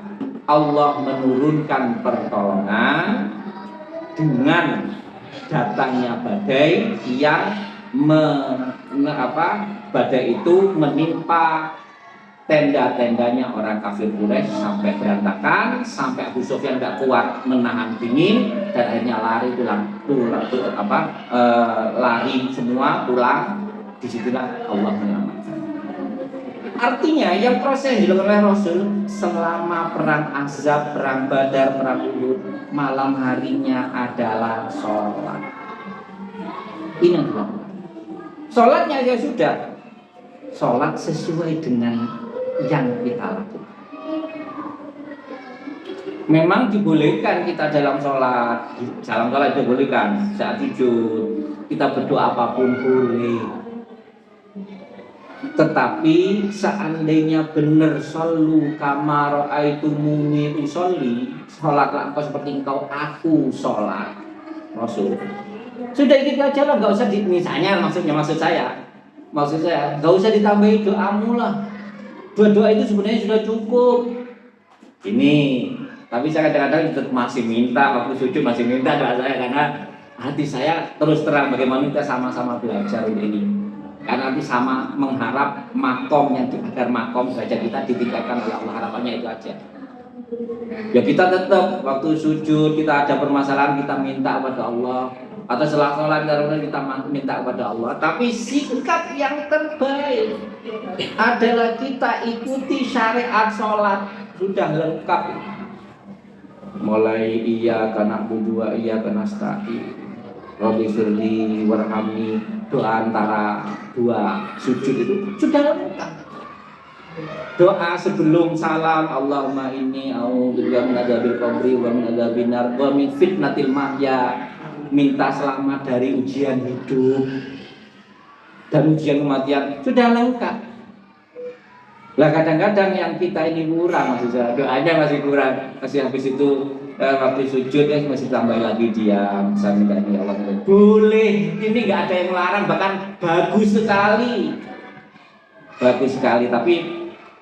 Allah menurunkan pertolongan dengan datangnya badai yang badai itu menimpa tenda-tendanya orang kafir Quraisy sampai berantakan, sampai Abu Sufyan tidak kuat menahan dingin dan akhirnya lari lari semua pulang. Disitulah Allah menyelamatkan. Artinya yang proses yang dilakukan oleh Rasul selama perang Ahzab, perang Badar, perang Uhud, malam harinya adalah sholat. Ini adalah sholatnya ya sudah, sholat sesuai dengan yang kita lakukan. Memang dibolehkan kita dalam sholat dibolehkan saat sujud kita berdoa apapun boleh. Tetapi seandainya benar sallu kama ra'aitumuni usolli, sholatlah engkau seperti engkau aku sholat. Rasul sudah gitu aja lah, nggak usah misalnya maksud saya nggak usah ditambahin doamu lah. Doa itu sebenarnya sudah cukup. Ini tapi saya kadang-kadang masih minta waktu sujud, masih minta doa saya karena hati saya terus terang bagaimana kita sama-sama belajar ini. Karena nanti sama mengharap agar makom saja kita ditingkatkan oleh Allah, harapannya itu aja. Ya kita tetap waktu sujud kita ada permasalahan kita minta kepada Allah, atau setelah sholat kita minta kepada Allah. Tapi sikap yang terbaik adalah kita ikuti syariat sholat, sudah lengkap. Mulai iya karena budua iya karena nasta'in, Rabbi firli warhamni, doa antara dua sujud itu sudah lengkap. Doa sebelum salam, Allahumma inni a'udzubika min adzabil qabri wa min adzabin nar wa min fitnatil mahya, minta selamat dari ujian hidup dan ujian kematian, sudah lengkap. Lah kadang-kadang yang kita ini kurang, maksudnya doanya masih kurang, masih habis itu waktu sujud masih tambah lagi diam, sambil ya Allah boleh, ini nggak ada yang melarang, bahkan bagus sekali, tapi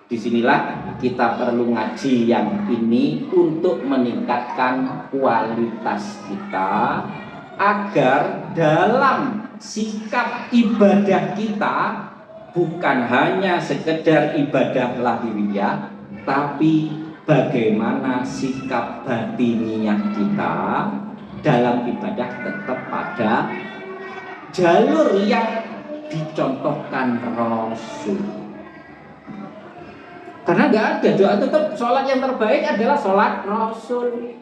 disinilah kita perlu ngaji yang ini untuk meningkatkan kualitas kita agar dalam sikap ibadah kita bukan hanya sekedar ibadah lahiriah, tapi bagaimana sikap batiniah kita dalam ibadah tetap pada jalur yang dicontohkan Rasul. Karena nggak ada doa, tetap sholat yang terbaik adalah sholat Rasul.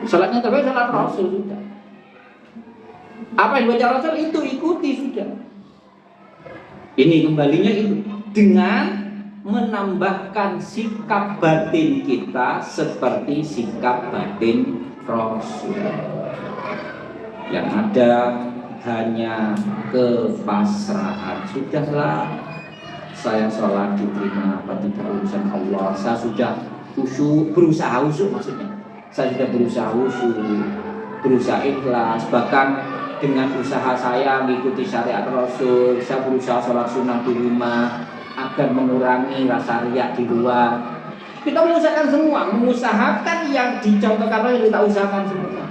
Sholat yang terbaik sholat Rasul sudah. Apa yang baca Rasul itu ikuti sudah. Ini kembalinya itu dengan menambahkan sikap batin kita seperti sikap batin Rasul. Yang ada hanya kepasrahan. Sudahlah, saya sholat diterima apa tidak urusan Allah. Saya sudah khusyuk, berusaha khusyuk maksudnya. Saya sudah berusaha khusyuk, berusaha ikhlas. Bahkan dengan usaha saya mengikuti syariat Rasul, saya berusaha sholat sunnah di rumah agar mengurangi rasa riak di luar. Kita mengusahakan semua, mengusahakan yang dicontohkan oleh kita usahakan semua.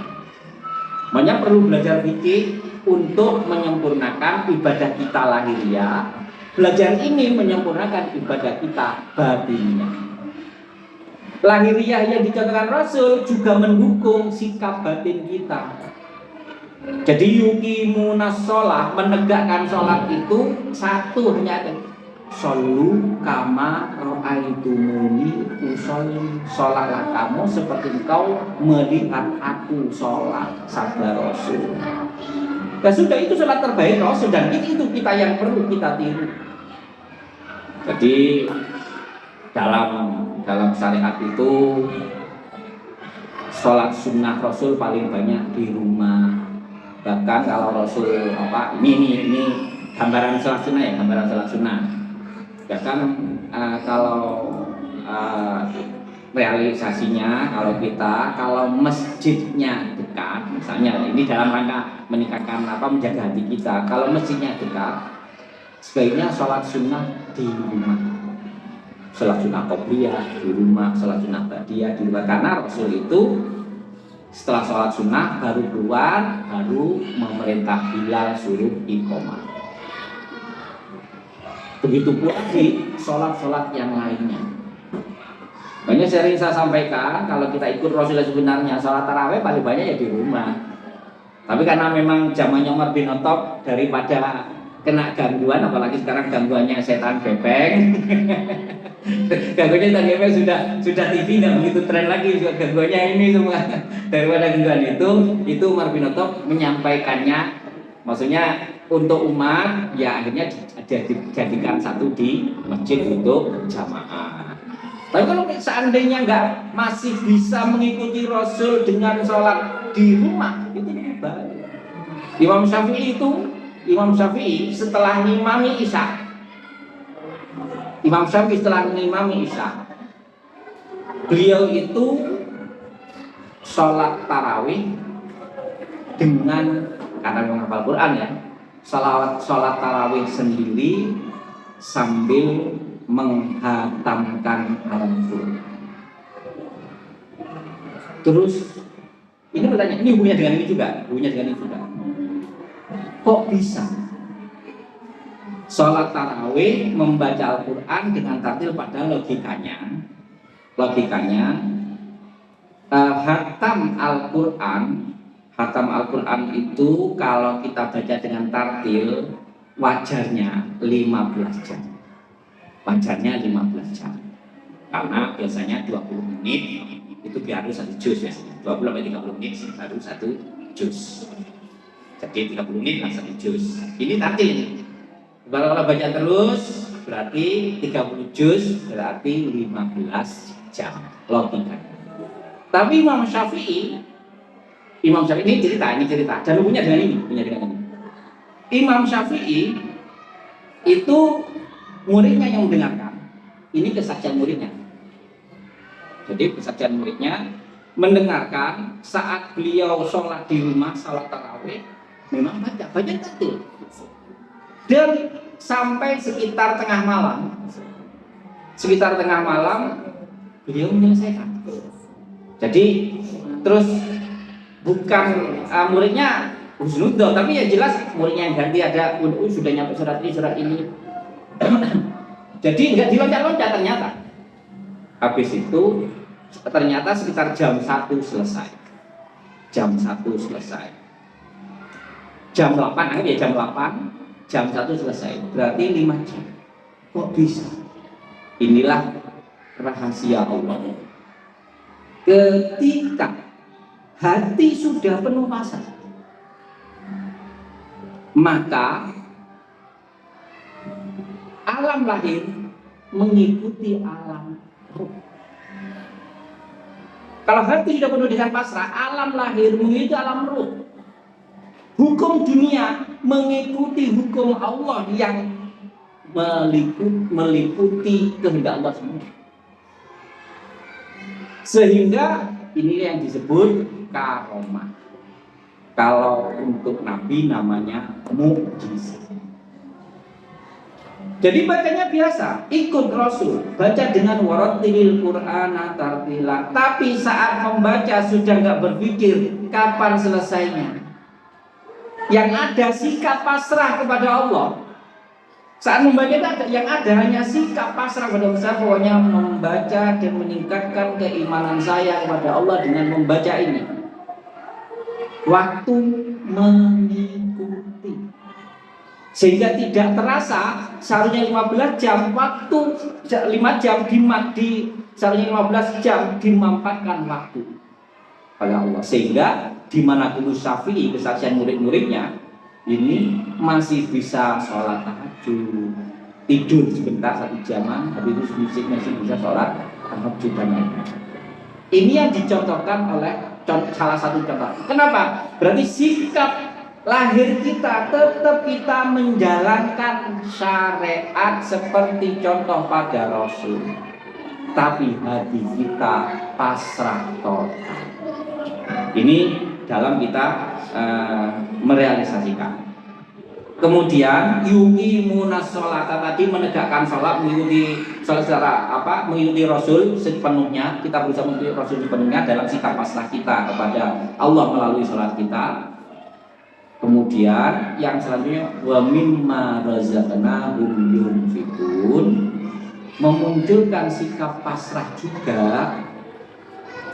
Makanya perlu belajar fikih untuk menyempurnakan ibadah kita lahiriah. Belajar ini menyempurnakan ibadah kita batinnya. Lahiriah yang dicontohkan Rasul juga mendukung sikap batin kita. Jadi yuqimunas sholat, menegakkan sholat itu satu hanya ada. Shollu kama ra'aitumuni usolli. Sholatlah kamu seperti engkau melihat aku sholat, sabda Rasul. Dan sudah, itu sholat terbaik Rasul, dan itu kita yang perlu kita tiru. Jadi dalam syariat itu sholat sunnah Rasul paling banyak di rumah. Bahkan kalau Rasul ini gambaran sholat sunnah ya, gambaran sholat sunnah. Bahkan kalau realisasinya kalau masjidnya dekat, misalnya ini dalam rangka meningkatkan menjaga hati kita. Kalau masjidnya dekat, sebaiknya sholat sunnah di rumah. Sholat sunnah qobliyah di rumah, sholat sunnah ba'diyah di rumah. Karena Rasul itu setelah sholat sunnah baru keluar, baru memerintah Bilal suruh iqomah. Begitu pula di sholat-sholat yang lainnya. Banyak sering saya sampaikan, kalau kita ikut Rasulullah sebenarnya sholat tarawih paling banyak ya di rumah. Tapi karena memang zamannya Umar bin Khattab, daripada kena gangguan, apalagi sekarang gangguannya setan gepeng. Gangguannya setan gepeng sudah TV nggak begitu tren lagi, juga gangguannya ini semua. Daripada gangguan itu Umar bin Khattab menyampaikannya, maksudnya untuk umat ya akhirnya dijadikan satu di masjid untuk jamaah. Tapi kalau seandainya nggak masih bisa mengikuti Rasul dengan sholat di rumah, itu lebih baik. Imam Syafi'i setelah ngimami Isya, beliau itu sholat tarawih dengan, karena menghafal Quran ya, sholat tarawih sendiri sambil menghatamkan Al-Quran. Terus ini pertanyaan, ini hubungannya dengan ini juga. Kok bisa sholat tarawih membaca Al-Quran dengan tartil? Pada logikanya Hatam Al-Quran itu kalau kita baca dengan tartil wajarnya 15 jam. Wajarnya 15 jam. Karena biasanya 20 menit itu baru satu juz ya. 20-30 menit baru satu juz. Jadi 30 menit lah satu juz. Ini tartil. Kalau baca terus berarti 30 juz, berarti 15 jam. Logikanya. Tapi Imam Syafi'i ini cerita dan punya dengan ini. Imam Syafi'i itu muridnya yang mendengarkan. Ini kesaksian muridnya. Jadi kesaksian muridnya mendengarkan saat beliau sholat di rumah, sholat tarawih, memang baca betul. Dan sampai sekitar tengah malam beliau menyelesaikan. Jadi terus bukan muridnya husnudzon, tapi ya jelas muridnya yang ganti, ada sudah nyampe surat ini. Jadi nggak diloncat-loncat ternyata. Habis itu ternyata sekitar jam 1 selesai. jam 1 selesai. Jam 8, anggap ya jam 8, jam 1 selesai. Berarti 5 jam. Kok bisa? Inilah rahasia Allah. Ketika hati sudah penuh pasrah, maka alam lahir mengikuti alam ruh. Kalau hati sudah penuh dengan pasrah, alam lahir mengikuti alam ruh. Hukum dunia mengikuti hukum Allah yang meliputi kehendak Allah semua. Sehingga ini yang disebut karomah. Kalau untuk Nabi namanya mukjizat. Jadi bacanya biasa, ikut Rasul, baca dengan warattilil Qur'ana tartila. Tapi saat membaca sudah nggak berpikir kapan selesainya. Yang ada sikap pasrah kepada Allah. Saat membaca yang ada hanya sikap pasrah kepada Allah. Pokoknya membaca dan meningkatkan keimanan saya kepada Allah dengan membaca ini. Waktu mengikuti. Sehingga tidak terasa seharusnya 15 jam, waktu 5 jam seharusnya 15 jam dimanfaatkan waktu oleh Allah. Sehingga di mana Guru Syafi'i kesaksian murid-muridnya ini masih bisa sholat tahajud, tidur sebentar 1 jaman, habis itu masih bisa sholat tahajud dan lain-lain. Ini yang dicontohkan oleh salah satu contoh. Kenapa? Berarti sikap lahir kita tetap kita menjalankan syariat seperti contoh pada Rasul, tapi hati kita pasrah total. Ini dalam kita merealisasikan. Kemudian yuqimunas sholata, tadi menegakkan sholat, mengikuti sholat secara mengikuti Rasul sepenuhnya. Kita berusaha mengikuti Rasul sepenuhnya dalam sikap pasrah kita kepada Allah melalui sholat kita. Kemudian yang selanjutnya wa mimma razaqnahum yunfiqun, memunculkan sikap pasrah juga.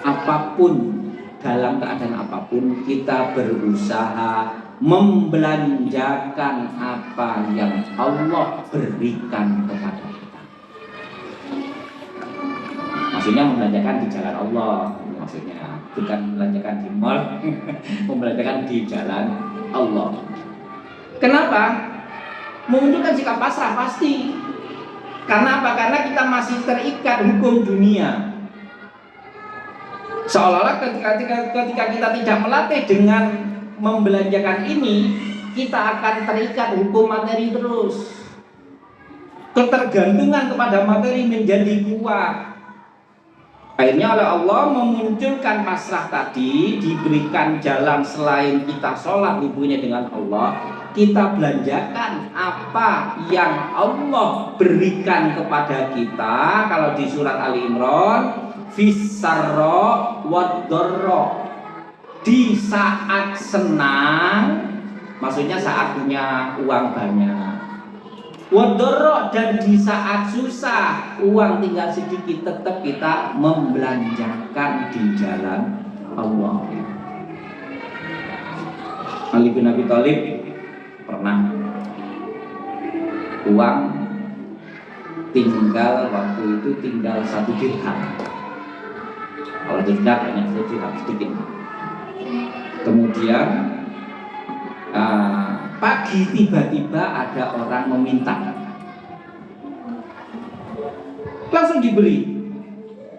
Apapun, dalam keadaan apapun kita berusaha membelanjakan apa yang Allah berikan kepada kita. Maksudnya membelanjakan di jalan Allah, maksudnya bukan membelanjakan di mall, membelanjakan di jalan Allah. Kenapa? Memunculkan sikap pasrah pasti. Karena apa? Karena kita masih terikat hukum dunia. Seolah-olah ketika kita tidak melatih dengan membelanjakan ini, kita akan terikat hukum materi terus. Ketergantungan kepada materi menjadi kuat. Akhirnya oleh Allah memunculkan pasrah tadi, diberikan jalan selain kita sholat hubungannya dengan Allah, kita belanjakan apa yang Allah berikan kepada kita. Kalau di surat Ali Imran, fisarro wadorro, di saat senang, maksudnya saat punya uang banyak, wadorro, dan di saat susah, uang tinggal sedikit, tetap kita membelanjakan di jalan Allah. Ali bin Abi Thalib pernah uang tinggal waktu itu tinggal 1 dirham. Kalau dirham banyak, 1 dirham sedikit. Kemudian pagi tiba-tiba ada orang meminta, langsung diberi.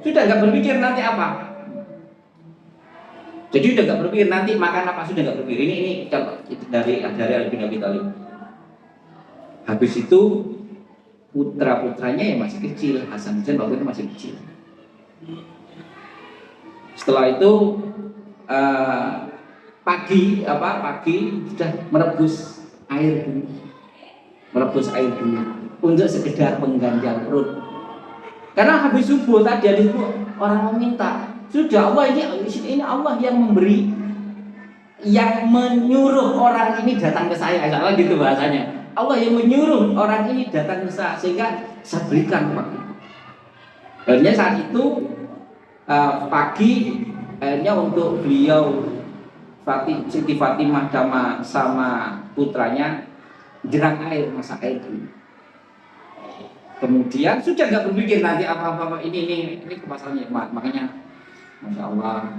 Sudah nggak berpikir nanti apa. Jadi udah nggak berpikir nanti makan apa, sudah nggak berpikir. Ini contoh dari Ali bin Abi Thalib. Habis itu putra-putranya yang masih kecil, Hasan Husain waktu itu masih kecil. Setelah itu pagi sudah merebus air dulu untuk sekedar mengganjal perut. Karena habis subuh tadi orang meminta, sudah Allah ini Allah yang memberi, yang menyuruh orang ini datang ke saya, salah gitu bahasanya. Allah yang menyuruh orang ini datang ke saya sehingga saya berikan waktu. Akhirnya saat itu pagi akhirnya untuk beliau Siti Fatimah sama putranya jerang air, masak air dulu. Kemudian sudah nggak berpikir nanti apa-apa ini kemasannya. Makanya Masya Allah,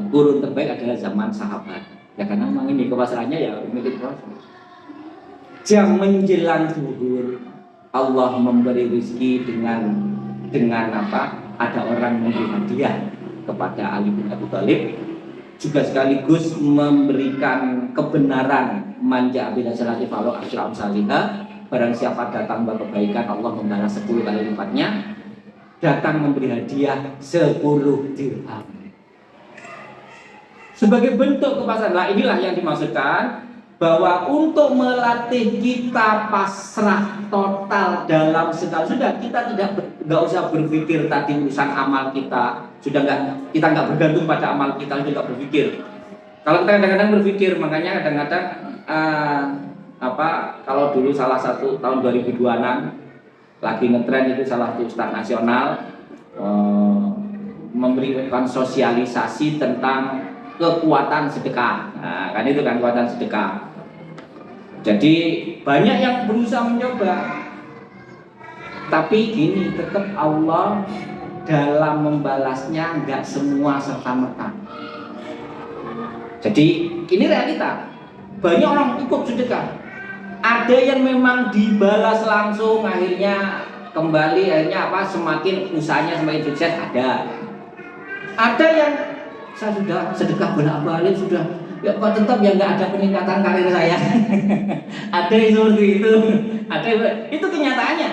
kurun terbaik adalah zaman sahabat. Ya karena memang ini kepasarannya ya milik Rasul. Jam menjelang zuhur Allah memberi rezeki dengan apa? Ada orang memberi hadiah kepada Ali bin Abi Thalib, juga sekaligus memberikan kebenaran manja bila salati falo asyram salihah. Barang siapa datang berkebaikan Allah membalas 10 kali lipatnya. Datang memberi hadiah 10 dirham sebagai bentuk kepasaran. Nah, inilah yang dimaksudkan bahwa untuk melatih kita pasrah total dalam segala, sudah kita nggak usah berpikir tadi urusan amal kita, sudah kita nggak bergantung pada amal kita, sudah nggak berpikir. Kalau kita kadang-kadang berpikir, makanya kadang-kadang kalau dulu salah satu tahun 2026 lagi ngetren itu salah satu ustaz nasional memberikan sosialisasi tentang kekuatan sedekah. Nah, kan itu kan kekuatan sedekah. Jadi banyak yang berusaha mencoba, tapi gini, tetap Allah dalam membalasnya nggak semua serta-merta. Jadi ini realita. Banyak orang ikut sedekah. Ada yang memang dibalas langsung, akhirnya kembali, semakin usahanya semakin sukses, ada. Ada yang saya sudah sedekah bolak-balik, sudah ya kok tetap ya nggak ada peningkatan karir saya. Ada yang seperti itu, itu kenyataannya.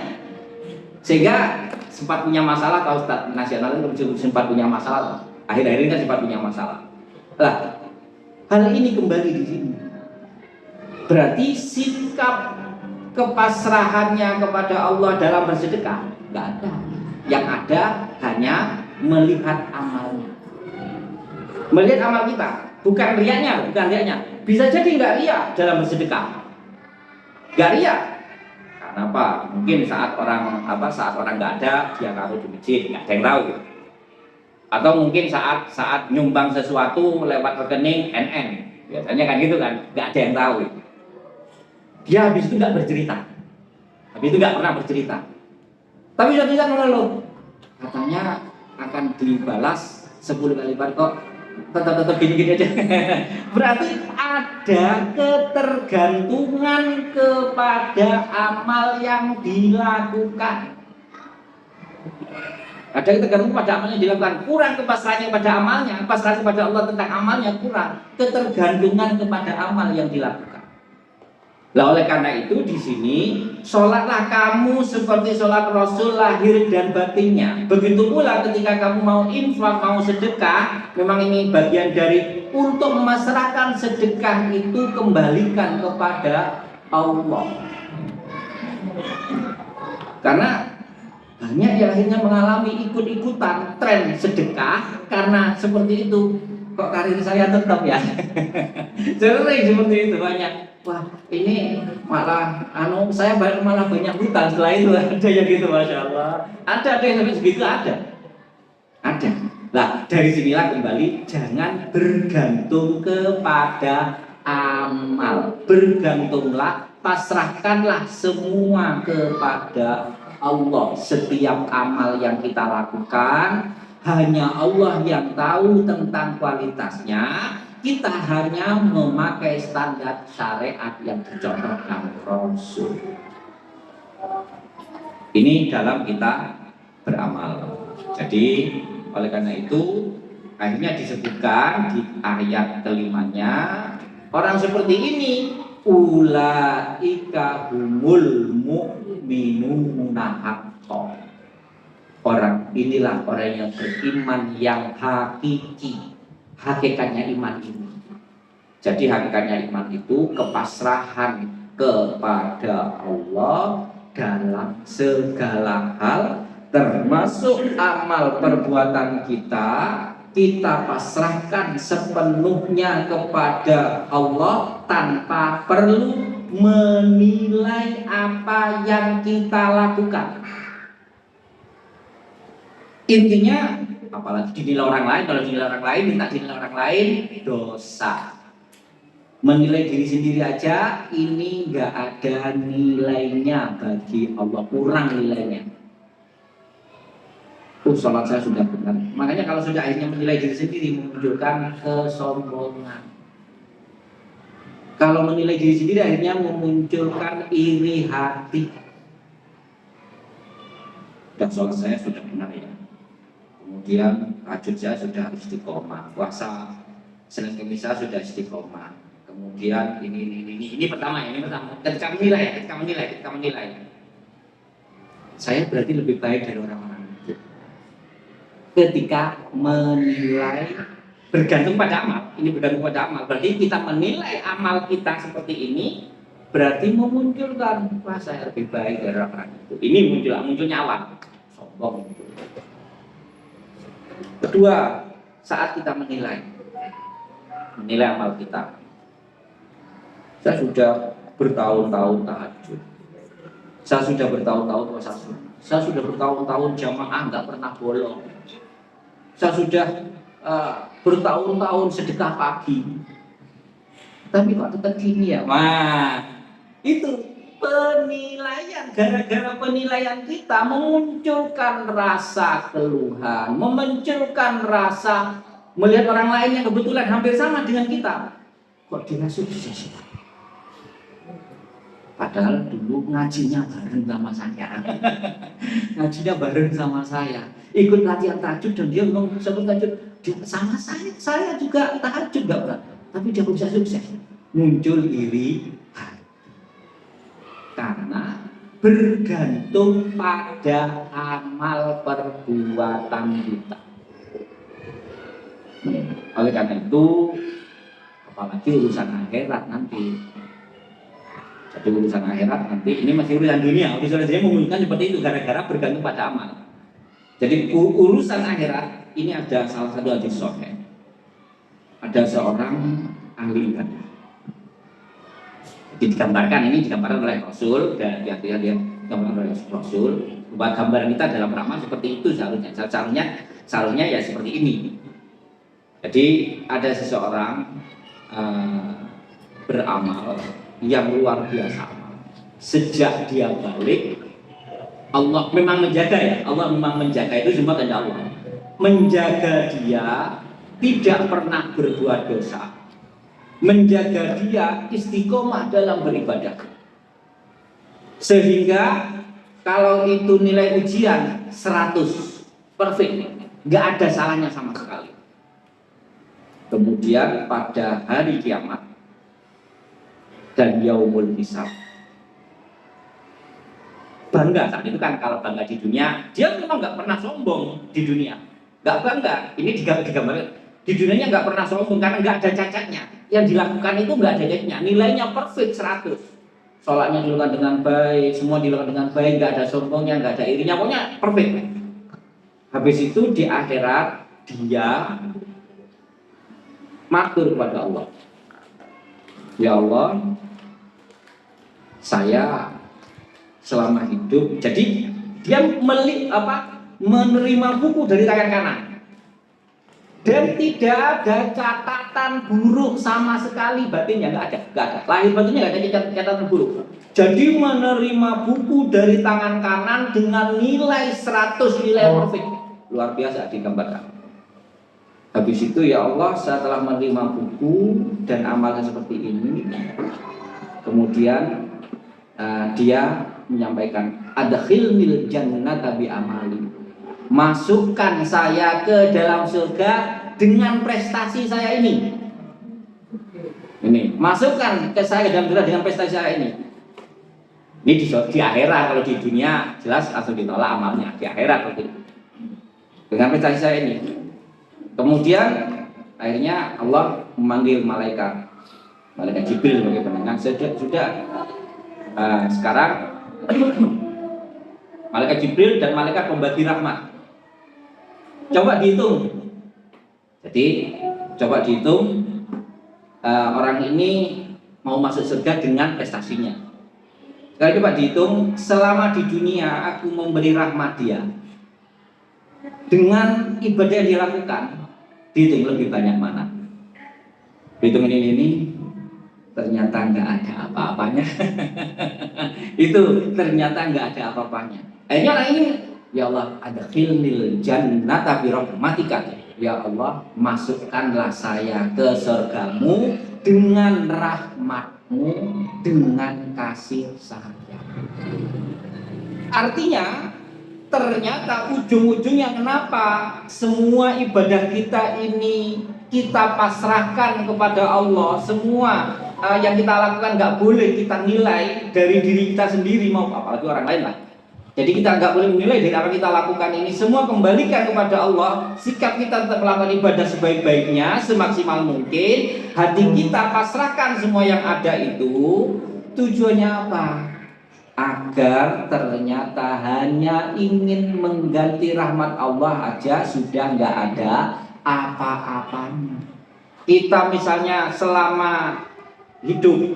Sehingga sempat punya masalah, kalau Ustaz nasional itu sempat punya masalah, akhir-akhir ini kan sempat punya masalah. Lah, hal ini kembali di sini. Berarti sikap kepasrahannya kepada Allah dalam bersedekah nggak ada. Yang ada hanya melihat amalnya. Melihat amal kita, bukan riaknya. Bisa jadi nggak riak dalam bersedekah, nggak riak. Karena apa? Mungkin saat orang nggak ada, dia taruh di masjid, nggak ada yang tahu. Atau mungkin saat nyumbang sesuatu lewat rekening NN, biasanya kan gitu kan, nggak ada yang tahu. Dia habis itu nggak bercerita, pernah bercerita. Tapi suatu saat mengeluh, katanya akan dibalas 10 kali lipat kok. Tetap gini-gini aja. Berarti ada ketergantungan kepada amal yang dilakukan. Ada ketergantungan pada amal yang dilakukan. Kurang kepasrahannya pada amalnya, pasrah kepada Allah tentang amalnya kurang. Ketergantungan kepada amal yang dilakukan. Nah, oleh karena itu di sini sholatlah kamu seperti sholat Rasul lahir dan batinnya. Begitu pula ketika kamu mau infak, mau sedekah, memang ini bagian dari untuk memasrahkan sedekah itu kembalikan kepada Allah. Karena banyak yang akhirnya mengalami ikut-ikutan tren sedekah karena seperti itu. Kok karir saya tetap ya? Sering seperti itu banyak. Wah, ini malah saya malah banyak hutang setelah itu. Ada yang gitu, Masya Allah. Ada yang sampai segitu, ada. Nah, dari sinilah kembali, jangan bergantung kepada amal. Bergantunglah, pasrahkanlah semua kepada Allah. Setiap amal yang kita lakukan, hanya Allah yang tahu tentang kualitasnya. Kita hanya memakai standar syariat yang dicontohkan Rasul. Ini dalam kita beramal. Jadi oleh karena itu akhirnya disebutkan di ayat kelimanya, orang seperti ini ulaika humul mu'minuna haqqan. Orang inilah orang yang beriman yang hakiki. Hakikatnya iman ini. Jadi hakikatnya iman itu kepasrahan kepada Allah dalam segala hal, termasuk amal perbuatan kita pasrahkan sepenuhnya kepada Allah tanpa perlu menilai apa yang kita lakukan. Intinya, apalagi dinilai orang lain, kalau dinilai orang lain, minta dinilai orang lain, dosa. Menilai diri sendiri aja ini nggak ada nilainya bagi Allah, kurang nilainya. Sholat saya sudah benar. Makanya kalau sudah akhirnya menilai diri sendiri memunculkan kesombongan. Kalau menilai diri sendiri akhirnya memunculkan iri hati. Dan sholat saya sudah benar ya. Kemudian tahajud saya sudah istiqomah, puasa Senin Kamis saya sudah istiqomah. Kemudian ini pertama ya, ini pertama. Ketika menilai, saya berarti lebih baik dari orang-orang itu. Ketika menilai bergantung pada amal, ini bergantung pada amal. Berarti kita menilai amal kita seperti ini, berarti memunculkan wah saya lebih baik dari orang-orang itu. Ini munculnya awal, sombong. Kedua, saat kita menilai amal kita. Saya sudah bertahun-tahun tahajud. Saya sudah bertahun-tahun puasa sunnah. Saya sudah bertahun-tahun jamaah nggak pernah bolong. Saya sudah bertahun-tahun sedekah pagi. Tapi kok tetap gini ya? Wah, itu penilaian. Gara-gara penilaian kita memunculkan rasa keluhan, memunculkan rasa melihat orang lain yang kebetulan hampir sama dengan kita. Kok dia sukses? Padahal dulu ngajinya bareng sama saya. Ngajinya bareng sama saya. Ikut latihan tahajud dan dia ngomong sebut tahajud. Dia sama saya juga tahajud gak berat. Tapi dia bisa sukses. Muncul iri hati. Karena bergantung pada amal perbuatan kita. Oleh karena itu, apalagi urusan akhirat nanti. Jadi urusan akhirat nanti, ini masih urusan dunia. Urusan dunia memungkinkan seperti itu gara-gara bergantung pada amal. Jadi urusan akhirat ini ada salah satu hadis sahih. Ada seorang ahli ibadah. Digambarkan oleh Rasul dan dia digambarkan oleh Rasul. Buat gambaran kita dalam ramal seperti itu seharusnya ya seperti ini. Jadi ada seseorang beramal yang luar biasa. Sejak dia balik, Allah memang menjaga ya. Allah memang menjaga, itu semua kehendak Allah. Menjaga dia tidak pernah berbuat dosa. Menjaga dia istiqomah dalam beribadah. Sehingga kalau itu nilai ujian 100 perfect, nggak ada salahnya sama sekali. Kemudian pada hari kiamat dan yaumul hisab, bangga saat itu kan. Kalau bangga di dunia, dia memang nggak pernah sombong di dunia, nggak bangga. Ini digambarkan di dunianya nggak pernah sombong karena nggak ada cacatnya. Yang dilakukan itu nggak ada cacatnya, nilainya perfect 100. Sholatnya dilakukan dengan baik, semua dilakukan dengan baik, nggak ada sombongnya, nggak ada irinya, pokoknya perfect. Habis itu di akhirat dia matur kepada Allah, ya Allah, saya selama hidup, jadi dia menerima buku dari tangan kanan dan tidak ada catatan buruk sama sekali, batinnya nggak ada, lahir batinnya nggak ada catatan buruk. Jadi menerima buku dari tangan kanan dengan nilai 100, nilai perfect, luar biasa digambarkan. Habis itu ya Allah, saya telah menerima buku dan amalnya seperti ini. Kemudian dia menyampaikan, adkhilnil jannata bi amali, masukkan saya ke dalam surga dengan prestasi saya ini. Ini masukkan ke saya ke dalam surga dengan prestasi saya ini. Ini di akhirat. Kalau di dunia jelas langsung ditolak amalnya. Di akhirat dengan prestasi saya ini. Kemudian akhirnya Allah memanggil malaikat Jibril sebagai penengah. Sudah sekarang malaikat Jibril dan malaikat pembagi rahmat. Coba dihitung. Jadi coba dihitung orang ini mau masuk surga dengan prestasinya. Sekarang coba dihitung, selama di dunia aku memberi rahmat dia dengan ibadah yang dilakukan, dihitung lebih banyak mana? Dihitung ini ternyata nggak ada apa-apanya. Itu ternyata nggak ada apa-apanya. Akhirnya orang ini, ya Allah, ada khilnil jannata bi rahmatika. Ya Allah, masukkanlah saya ke surgamu dengan rahmatmu, dengan kasih sayang. Artinya ternyata ujung-ujungnya kenapa semua ibadah kita ini kita pasrahkan kepada Allah. Semua yang kita lakukan nggak boleh kita nilai dari diri kita sendiri, mau apalagi orang lain lah. Jadi kita nggak boleh menilai dari apa kita lakukan ini. Semua kembalikan kepada Allah. Sikap kita tetap melakukan ibadah sebaik-baiknya, semaksimal mungkin. Hati kita pasrahkan semua yang ada itu. Tujuannya apa? Agar ternyata hanya ingin mengganti rahmat Allah aja sudah nggak ada apa-apanya. Kita misalnya selama hidup,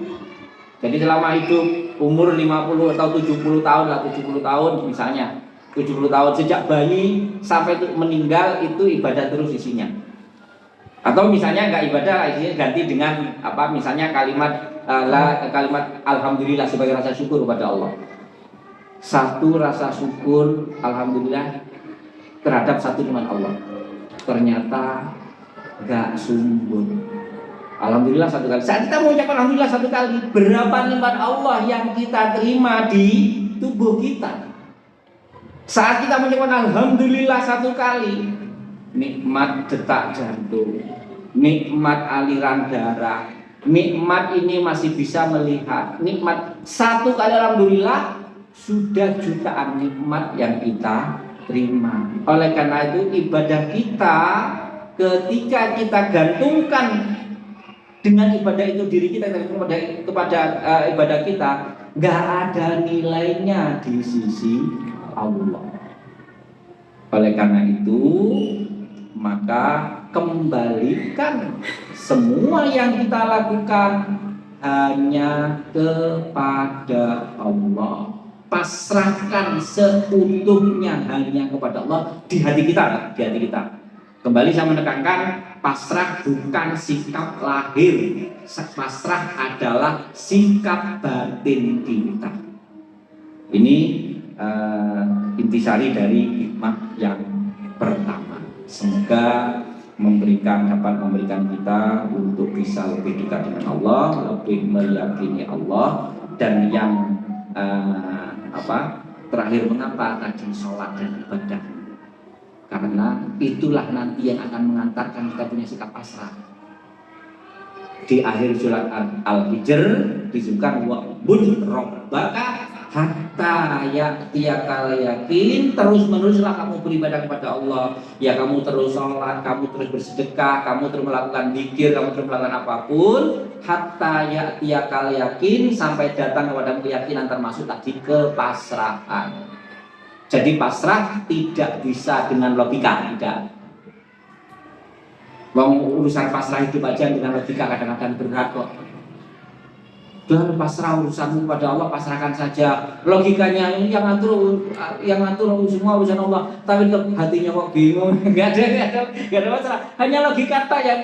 jadi selama hidup umur 50 atau 70 tahun lah, 70 tahun misalnya, 70 tahun sejak bayi sampai meninggal itu ibadah terus isinya. Atau misalnya nggak ibadah, isinya ganti dengan apa? Misalnya kalimat alhamdulillah sebagai rasa syukur kepada Allah. Satu rasa syukur alhamdulillah terhadap satu nikmat Allah. Ternyata nggak sumber. Alhamdulillah satu kali. Saat kita mengucapkan alhamdulillah satu kali, berapa nikmat Allah yang kita terima di tubuh kita? Saat kita mengucapkan alhamdulillah satu kali, nikmat detak jantung, nikmat aliran darah, nikmat ini masih bisa melihat, nikmat satu kali alhamdulillah sudah jutaan nikmat yang kita terima. Oleh karena itu ibadah kita ketika kita gantungkan dengan ibadah itu diri kita kepada ibadah kita, nggak ada nilainya di sisi Allah. Oleh karena itu maka kembalikan semua yang kita lakukan hanya kepada Allah. Pasrahkan seutuhnya hanya kepada Allah di hati kita, di hati kita. Kembali saya menekankan, pasrah bukan sikap lahir, pasrah adalah sikap batin kita. Ini intisari dari hikmah yang pertama. Semoga dapat memberikan kita untuk bisa lebih dekat dengan Allah, lebih meyakini Allah, dan yang terakhir mengapa tadi sholat dan ibadah, karena itulah nanti yang akan mengantarkan kita punya sikap pasrah. Di akhir surat Al-Hijr disebutkan wa'bud rabbaka hatta ya'tiyakal yakin, terus meneruslah kamu beribadah kepada Allah. Ya kamu terus sholat, kamu terus bersedekah, kamu terus melakukan zikir, kamu terus melakukan apapun, hatta ya'tiyakal yakin, sampai datang kepada keyakinan, termasuk tadi kepasrahan. Jadi pasrah tidak bisa dengan logika, tidak. Urusan pasrah hidup aja dengan logika kadang-kadang berat kok. Dan pasrah urusanmu pada Allah, pasrahkan saja. Logikanya yang ngatur semua urusan Allah, tapi hatinya kok bingung. Gak ada masalah. Hanya logika tak yang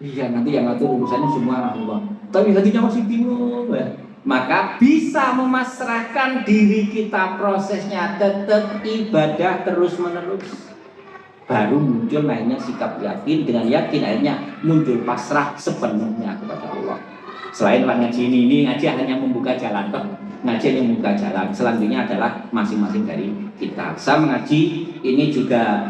iya nanti yang ngatur urusannya semua Allah, tapi hatinya masih bingung. Maka bisa memasrahkan diri kita, prosesnya tetap ibadah terus menerus. Baru muncul naiknya sikap yakin, dengan yakin akhirnya muncul pasrah sepenuhnya kepada Allah. Selain ngaji ini ngaji hanya membuka jalan toh. Ngaji hanya membuka jalan. Selanjutnya adalah masing-masing dari kita. Saya mengaji ini juga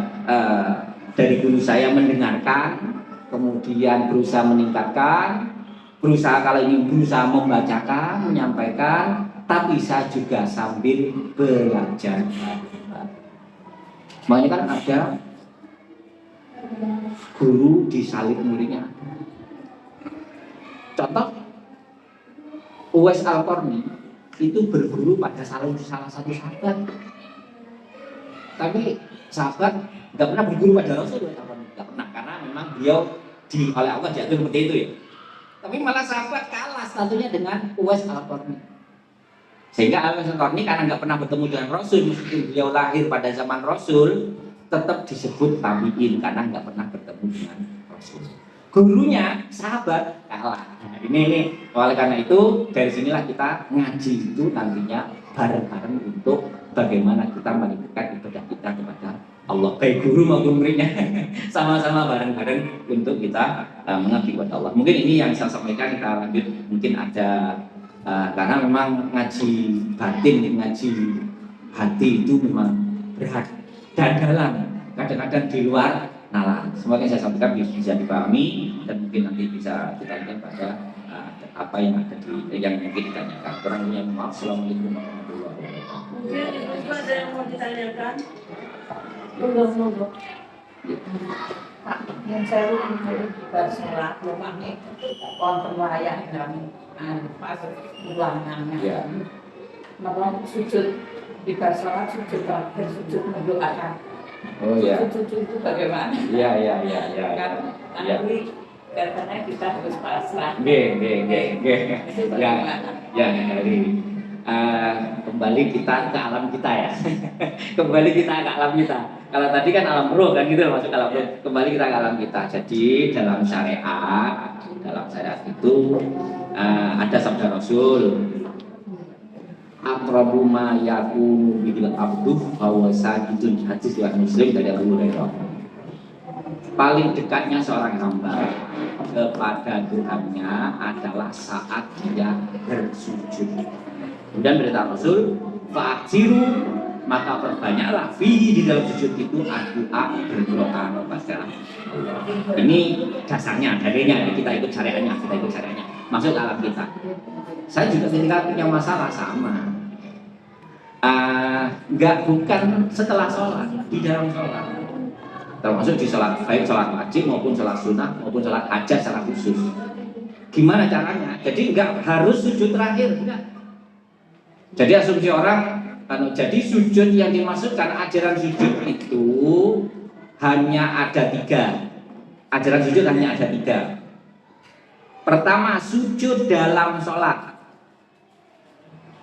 dari guru saya mendengarkan, kemudian berusaha meningkatkan, berusaha membacakan, menyampaikan, tapi saya juga sambil belajar. Makanya kan ada guru disalib muridnya. Contoh Uwais Al-Qarni itu berguru pada salah satu sahabat, tapi sahabat nggak pernah berguru pada Rasul, nggak pernah, karena memang beliau oleh Allah diatur seperti itu ya. Tapi malah sahabat kalah statusnya dengan Uwais Al-Qarni, sehingga Uwais Al-Qarni karena nggak pernah bertemu dengan Rasul, meskipun beliau lahir pada zaman Rasul, tetap disebut tabi'in karena nggak pernah bertemu dengan Rasul. Gurunya sahabat kalah. Nah, ini oleh karena itu dari sinilah kita ngaji itu nantinya bareng-bareng untuk bagaimana kita meningkatkan ibadah kita kepada Allah, baik guru maupun muridnya sama-sama bareng-bareng untuk kita mengabdi kepada Allah. Mungkin ini yang saya sampaikan, kita lanjut. Mungkin ada karena memang ngaji batin, ngaji hati itu memang berat dan dalam, kadang-kadang di luar nalar. Semoga yang saya sampaikan bisa dipahami dan mungkin nanti bisa kita lihat pada apa yang ada yang mungkin ditanyakan. Kurang lebihnya maaf. Assalamualaikum warahmatullahi wabarakatuh. Mungkin itu ada yang mau ditanyakan? Monggo. Pak, yang saya ingin juga sholat rumahnya konten wayang dan pas ulangannya. Ya. Mau sujud di sholat, sujud terakhir, sujud mendoakan. Oh ya. Sujud itu bagaimana? Ya. Kan nanti katanya kita harus pasrah. G. Itu bagaimana? Ya, dari kembali kita ke alam kita ya. Kembali kita ke alam kita. Kalau tadi kan alam roh kan gitu, masuk alam roh. Kembali kita ke alam kita. Jadi dalam syariat itu ada sabda Rasul, aqrabu ma yakunu bil abdu huwa sajidun, hadis riwayat Muslim dari Abu Hurairah. Paling dekatnya seorang hamba kepada Tuhannya adalah saat dia bersujud. Kemudian berita Rasul, fa'aksiru, maka perbanyaklah fihi, di dalam sujud itu doa berdoa kepada Allah. Ini dasarnya, dalilnya, kita ikut syariatnya. Masuk ke alam kita. Saya juga ketika punya masalah sama. Bukan setelah sholat, di dalam sholat. Termasuk di sholat, baik sholat wajib maupun sholat sunnah maupun sholat hajat secara khusus. Gimana caranya? Jadi enggak harus sujud terakhir, enggak. Jadi asumsi orang, jadi sujud yang dimaksudkan ajaran sujud itu hanya ada 3. Ajaran sujud hanya ada 3. Pertama, sujud dalam sholat.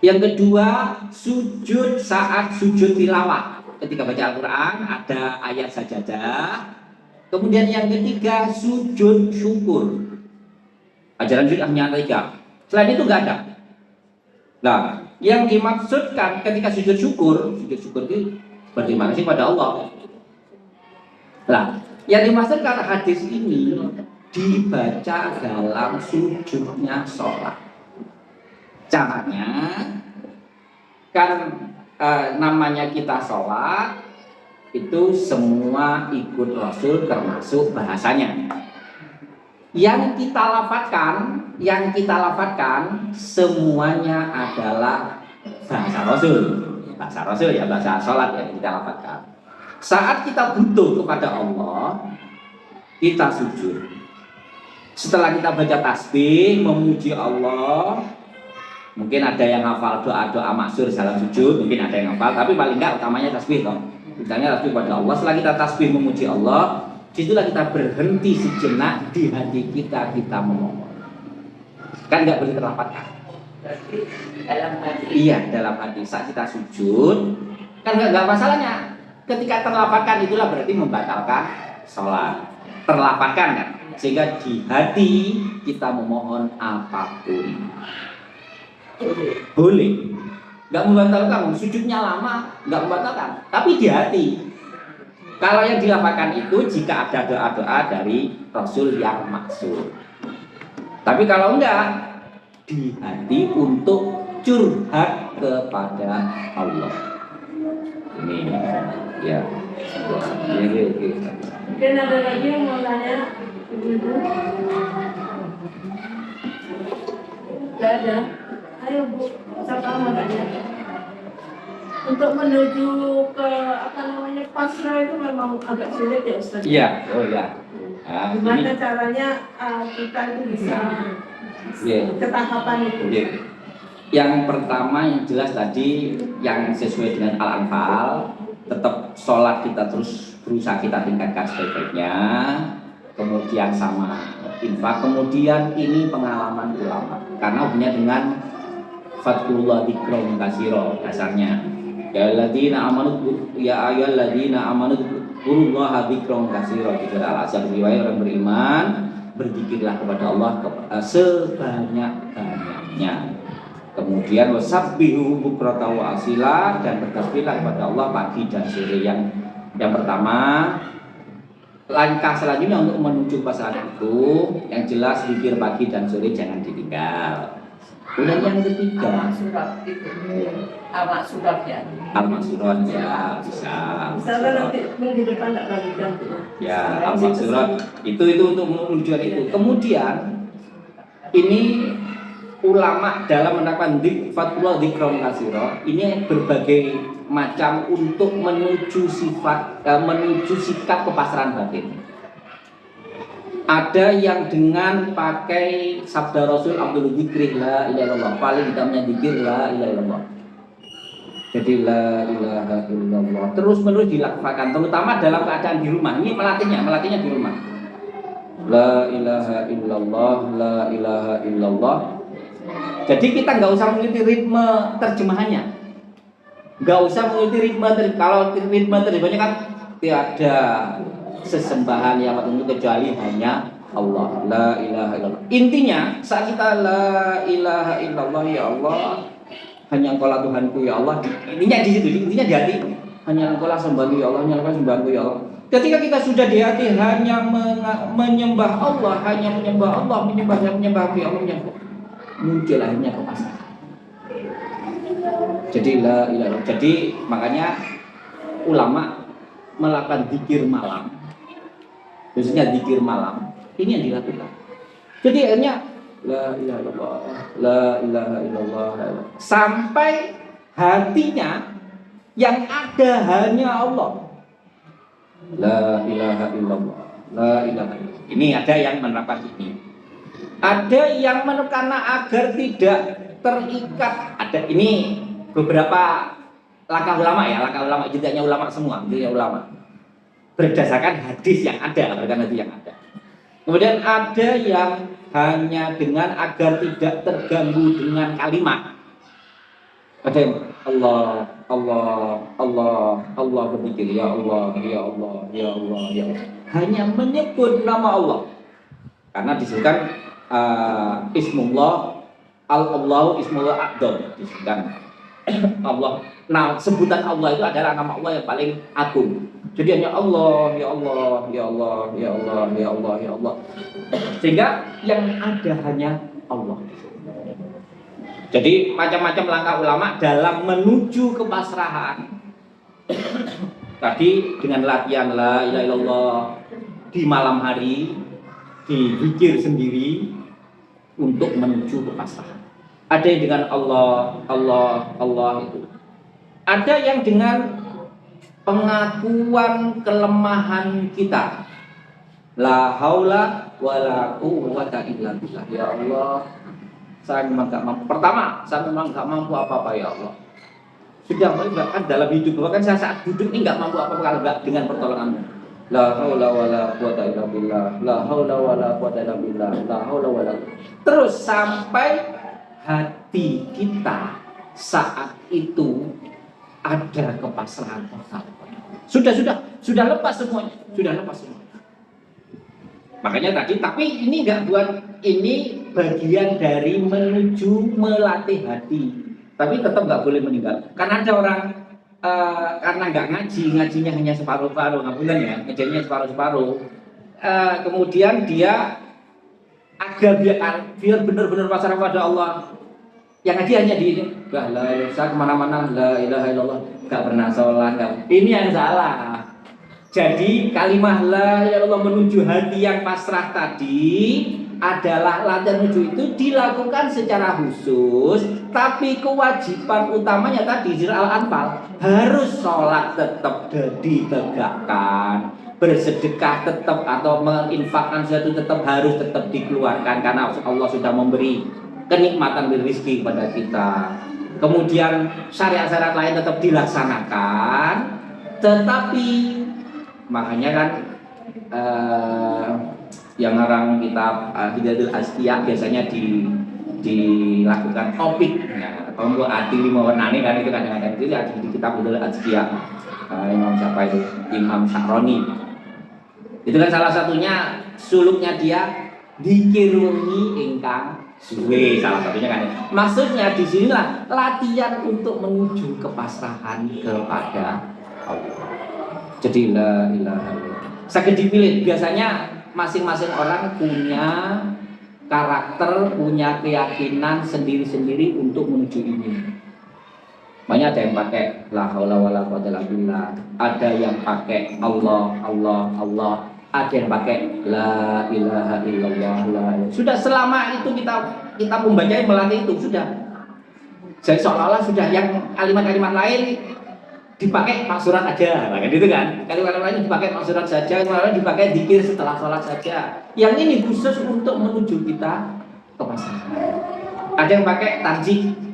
Yang kedua, sujud saat sujud tilawah. Ketika baca Al-Quran ada ayat sajadah. Kemudian yang ketiga, sujud syukur. Ajaran sujud hanya ada 3. Selain itu nggak ada. Nah, yang dimaksudkan ketika sujud syukur itu berterima kasih pada Allah. Nah, yang dimaksudkan hadis ini dibaca dalam sujudnya sholat. Caranya kan namanya kita sholat itu semua ikut Rasul termasuk bahasanya. Yang kita lafadzkan semuanya adalah bahasa Rasul. Bahasa Rasul ya, bahasa sholat yang kita lafadzkan. Saat kita butuh kepada Allah, kita sujud. Setelah kita baca tasbih, memuji Allah, mungkin ada yang hafal doa-doa maksur salam sujud, mungkin ada yang hafal, tapi paling enggak utamanya tasbih toh. Misalnya tasbih kepada Allah, setelah kita tasbih memuji Allah, disitulah kita berhenti sejenak di hati kita memohon. Kan nggak boleh terlapatkan. Berarti dalam hati. Iya, dalam hati. Saat kita sujud, kan nggak masalahnya. Ketika terlapatkan itulah berarti membatalkan sholat. Terlapatkan kan, sehingga di hati kita memohon apapun. Boleh. Nggak membatalkan, sujudnya lama, nggak membatalkan. Tapi di hati. Kalau yang dilapatkan itu jika ada doa-doa dari Rasul yang maksud. Tapi kalau enggak, di hati untuk curhat kepada Allah. Ini ya. Mungkin ada lagi yang mau tanya, Ibu-ibu? Tidak ada. Ayo Bu, siapa mau tanya? Untuk menuju ke pasrah itu memang agak sulit ya Ustaz? Iya, oh ya. Gimana caranya kita itu bisa ke tahapan itu? Yang pertama yang jelas tadi yang sesuai dengan Al-Anfal, tetap sholat kita terus berusaha kita tingkatkan sebaik-baiknya. Kemudian sama infak, kemudian ini pengalaman ulama karena hubungannya dengan Fatullah dikrom kasiro dasarnya. Ya alladzina amanu dzkurullaha dzikran katsira. Jika Al-Azhar riwayat orang beriman, berzikirlah kepada Allah sebanyak-banyaknya. Kemudian wasabbihu bukrata wa asila, dan bertasbihlah kepada Allah pagi dan sore. Yang pertama, langkah selanjutnya untuk menuju pasangan itu yang jelas zikir pagi dan sore jangan ditinggal. Kemudian yang ketiga, Al-Maksurat itu, Al-Maksurat ya. Al-Maksurat ya bisa. Misalnya nanti minggu depan tak lanjutkan tuh. Ya, Al-Maksurat itu untuk menuju itu. Kemudian ini ulama dalam menerapkan fatwa dzikron kasiro ini berbagai macam untuk menuju sikap kepasrahan batin. Ada yang dengan pakai sabda Rasul Abdul Dzikri la ilaha illallah, paling hitamnya dzikir la ilaha illallah. Jadi la ilaha illallah terus menerus dilafalkan, terutama dalam keadaan di rumah. Ini melatihnya di rumah. La ilaha illallah, la ilaha illallah. Jadi kita nggak usah mengikuti ritme terjemahannya, nggak usah mengikuti ritme kalau ritme terjemahannya kan tiada sesembahan yang patut kecuali hanya Allah, la ilaha illallah. Intinya saat kita la ilaha illallah ya Allah, hanya Engkaulah Tuhanku ya Allah. Intinya di situ, intinya di hati. Hanya Engkaulah sembahanku ya Allah, hanya Engkaulah sembahanku ya Allah. Ketika kita sudah di hati hanya menyembah Allah, hanya menyembah Allah, menyembah ya Allah, muncul akhirnya kepasrahan. Jadi la ilaha illallah. Jadi makanya ulama melakukan zikir malam, khususnya zikir malam, ini yang dilakukan. Jadi akhirnya la ilaha illallah, la ilaha illallah, sampai hatinya yang ada hanya Allah. La ilaha illallah, la ilaha illallah. Ini ada yang menerapkan ini. Ada yang karena agar tidak terikat. Ada ini beberapa langkah ulama, jejaknya ulama semua, jejaknya ulama. Berdasarkan hadis yang ada, Kemudian ada yang hanya dengan agar tidak terganggu dengan kalimat. Ada yang Allah berzikir ya Allah, ya Allah, ya Allah, ya Allah. Hanya menyebut nama Allah. Karena disebutkan Ismullah Al-Allahu Ismullah A'dzam, disebutkan Allah. Nah, sebutan Allah itu adalah nama Allah yang paling agung. Jadi hanya Allah, ya Allah, ya Allah, ya Allah, ya Allah, ya Allah. Sehingga yang ada hanya Allah. Jadi macam-macam langkah ulama dalam menuju kepasrahan. Tadi dengan latihan la ilaha illallah di malam hari, dipikir sendiri untuk menuju kepasrahan. Ada yang dengan Allah itu. Ada yang dengan pengakuan kelemahan kita. La haula wala quwwata illa billah. Ya Allah, saya memang gak mampu. Pertama, saya memang gak mampu apa-apa ya Allah. Sudah bahkan dalam hidup, bahkan saya saat duduk ini gak mampu apa-apa kalau gak dengan pertolonganmu. La haula wala quwwata illa billah. La haula wala quwwata illa billah. La haula wala. Terus sampai hati kita saat itu ada kepasrahan total. Sudah lepas semuanya, Makanya tadi, tapi ini enggak buat, ini bagian dari menuju melatih hati. Tapi tetap enggak boleh meninggal. Karena ada orang karena enggak ngajinya hanya separuh-paruh, ngapunten ya, ngajinya separuh-separuh. Kemudian dia agar biar benar-benar pasrah pada Allah. Yang ngaji hanya di ini, saya kemana-mana, la ilaha illallah, enggak pernah sholat, ini yang salah. Jadi kalimah la ilaha illallah menuju hati yang pasrah tadi adalah latihan menuju itu dilakukan secara khusus, tapi kewajiban utamanya tadi surah Al-Anfal, harus sholat tetap ditegakkan, bersedekah tetap atau menginfakkan sesuatu tetap harus dikeluarkan karena Allah sudah memberi kenikmatan rezeki kepada kita. Kemudian syariat-syariat lain tetap dilaksanakan, tetapi makanya kan yang ngarang kitab Hidayatul Azkiya biasanya dilakukan topik ya, kalau ati lima warnane kan itu kadang-kadang itu ada di kitab Hidayatul Azkiya. Imam siapa itu? Imam Syahroni. Itu kan salah satunya suluknya dia Zikir wengi ingkang suwe, salah satunya kan. Maksudnya di sinilah latihan untuk menuju kepasrahan kepada Allah. Jadi la ilaha illallah. Sakit dipilih. Biasanya masing-masing orang punya karakter, punya keyakinan sendiri-sendiri untuk menuju ini. Banyak ada yang pakai la haula wala quwwata illa billah, ada yang pakai Allah, Allah, Allah, ada yang pakai la ilaha illallah, la ilaha. Sudah selama itu kita membaca melatih itu sudah. Jadi seolah-olah sudah yang kalimat-kalimat lain dipakai maksurat aja, kan gitu kan? Kalimat-kalimat lain dipakai maksurat saja, kalimat lain dipakai zikir setelah sholat saja. Yang ini khusus untuk menuju kita ke pasangan. Ada yang pakai tarjih.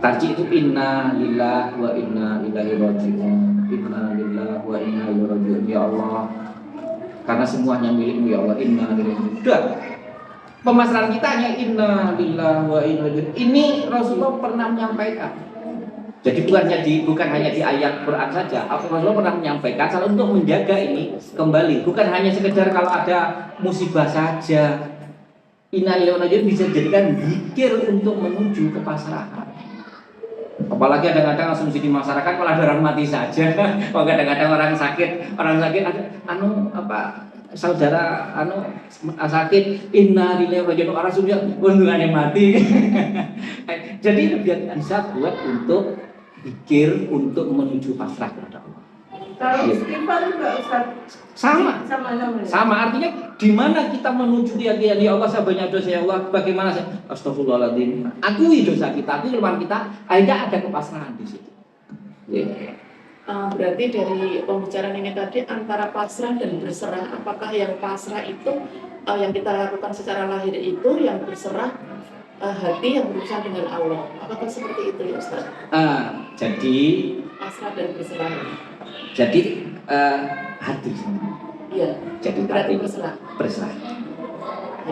Tarjih itu inna lillahi wa inna ilaihi raji'un. Inna lillahi wa inna ilaihi raji'un. Ya Allah, karena semuanya milikmu ya Allah. Inna lillahi. Sudah. Pemasaran kita hanya inna lillahi wa inna ilaihi. Ini Rasulullah pernah menyampaikan. Jadi bukan hanya di ayat Quran saja. Rasulullah pernah menyampaikan salah untuk menjaga ini kembali. Bukan hanya sekedar kalau ada musibah saja. Inna lillahi wa inna ilaihi bisa dijadikan zikir untuk menuju kepasrahan. Apalagi kadang-kadang asumsi di masyarakat kalau ada orang mati saja, kalau kadang-kadang orang sakit ada saudara sakit inna lillahi wa inna ilaihi raji'un, orang sudah untungannya mati. Jadi itu biar bisa buat untuk pikir untuk menuju pasrah kepada Allah. Kalau istighfar juga Ustaz. Sama Sama. artinya di mana kita menuju keyakinan ya Allah, saya banyak dosa ya Allah, bagaimana saya astagfirullahaladzim, akui dosa kita, akui kelemahan kita, akhirnya ada kepasrahan di situ. Yeah. Berarti dari pembicaraan ini tadi antara pasrah dan berserah, apakah yang pasrah itu yang kita lakukan secara lahir itu, yang berserah hati yang berurusan dengan Allah, apakah seperti itu ya Ustaz? Jadi Pasrah dan berserah. Jadi hati. Iya. Jadi berarti hati berserah.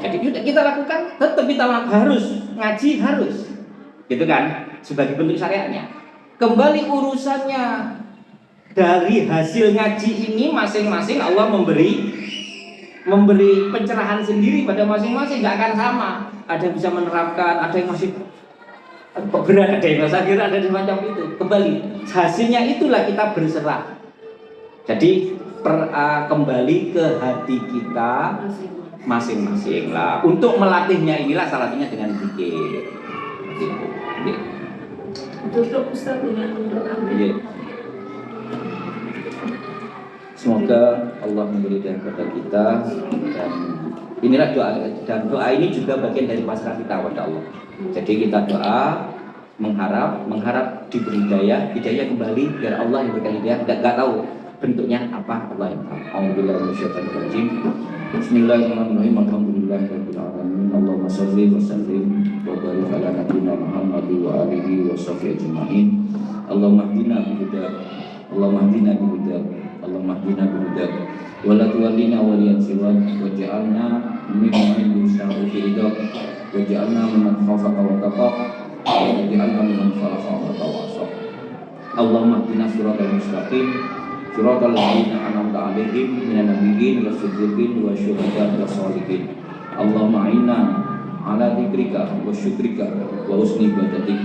Jadi kita lakukan, tetap kita harus ngaji, harus, gitu kan? Sebagai bentuk syariatnya. Kembali urusannya dari hasil ngaji ini masing-masing Allah memberi pencerahan sendiri pada masing-masing, nggak akan sama. Ada yang bisa menerapkan, ada yang masih kok berat, ada yang masa kira, ada semacam itu. Kembali hasilnya itulah kita berserah. Jadi kembali ke hati kita masing-masing lah. Untuk melatihnya inilah salah satunya dengan zikir. Tutup Ustaz dengan doa. Semoga Allah memberi kepada kita, dan inilah doa, dan doa ini juga bagian dari pasrah kita kepada Allah. Jadi kita doa mengharap diberi hidayah kembali biar Allah yang berikan hidayah. Enggak tahu bentuknya apa, Allah yang tahu. Alhamdulillah wasyukran rajim. Bismillahirrahmanirrahim. Alhamdulillahirabbil alamin. Allahumma shalli wa sallim wa barik ala nabiyyina Muhammad wa alihi wa sahbihi ajma'in. Allahumma hdina bihudak. Allahumma hdina bihudak. Allahumma hdina bihudak. Wa la tuwallina waliyan siwak waj'alna mimman yusha'u fi ridak waj'alna mimman khafaka wa taqaq waj'alna mimman khalaqa wa tawasaq. Allahumma hdina siratal mustaqim siratal ladzina an'amta 'alaihim minan nabiyyin was-siddiqin wasyuhada'i was-shalihin. Allahumma inna ala dzikrika wa syukrika wa husni ibadatik.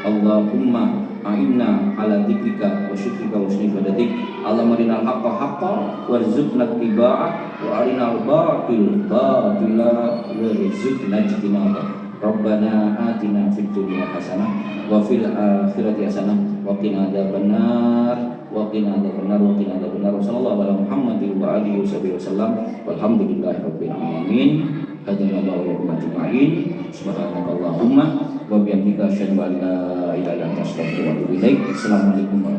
Allahumma a'inna ala dzikrika wa syukrika wa husni ibadatik. Allahumma arinal haqqa haqqan warzuqna ittiba'ah wa arinal batil batila warzuqna ijtinabah. Rabbana atina fid dunya hasanah wa fil akhirati hasanah wa qina adzabannar wa qina adzabannar wa qina adzabannar. Sallallahu ala Muhammadin wa alihi wasallam. Walhamdulillahirabbil alamin. Hadanallahu wa ajma'in. Subhanakallahumma wa bihamdika asyhadu an la ilaha illa anta astaghfiruka wa atubu ilaik. Assalamualaikum warahmatullahi wabarakatuh.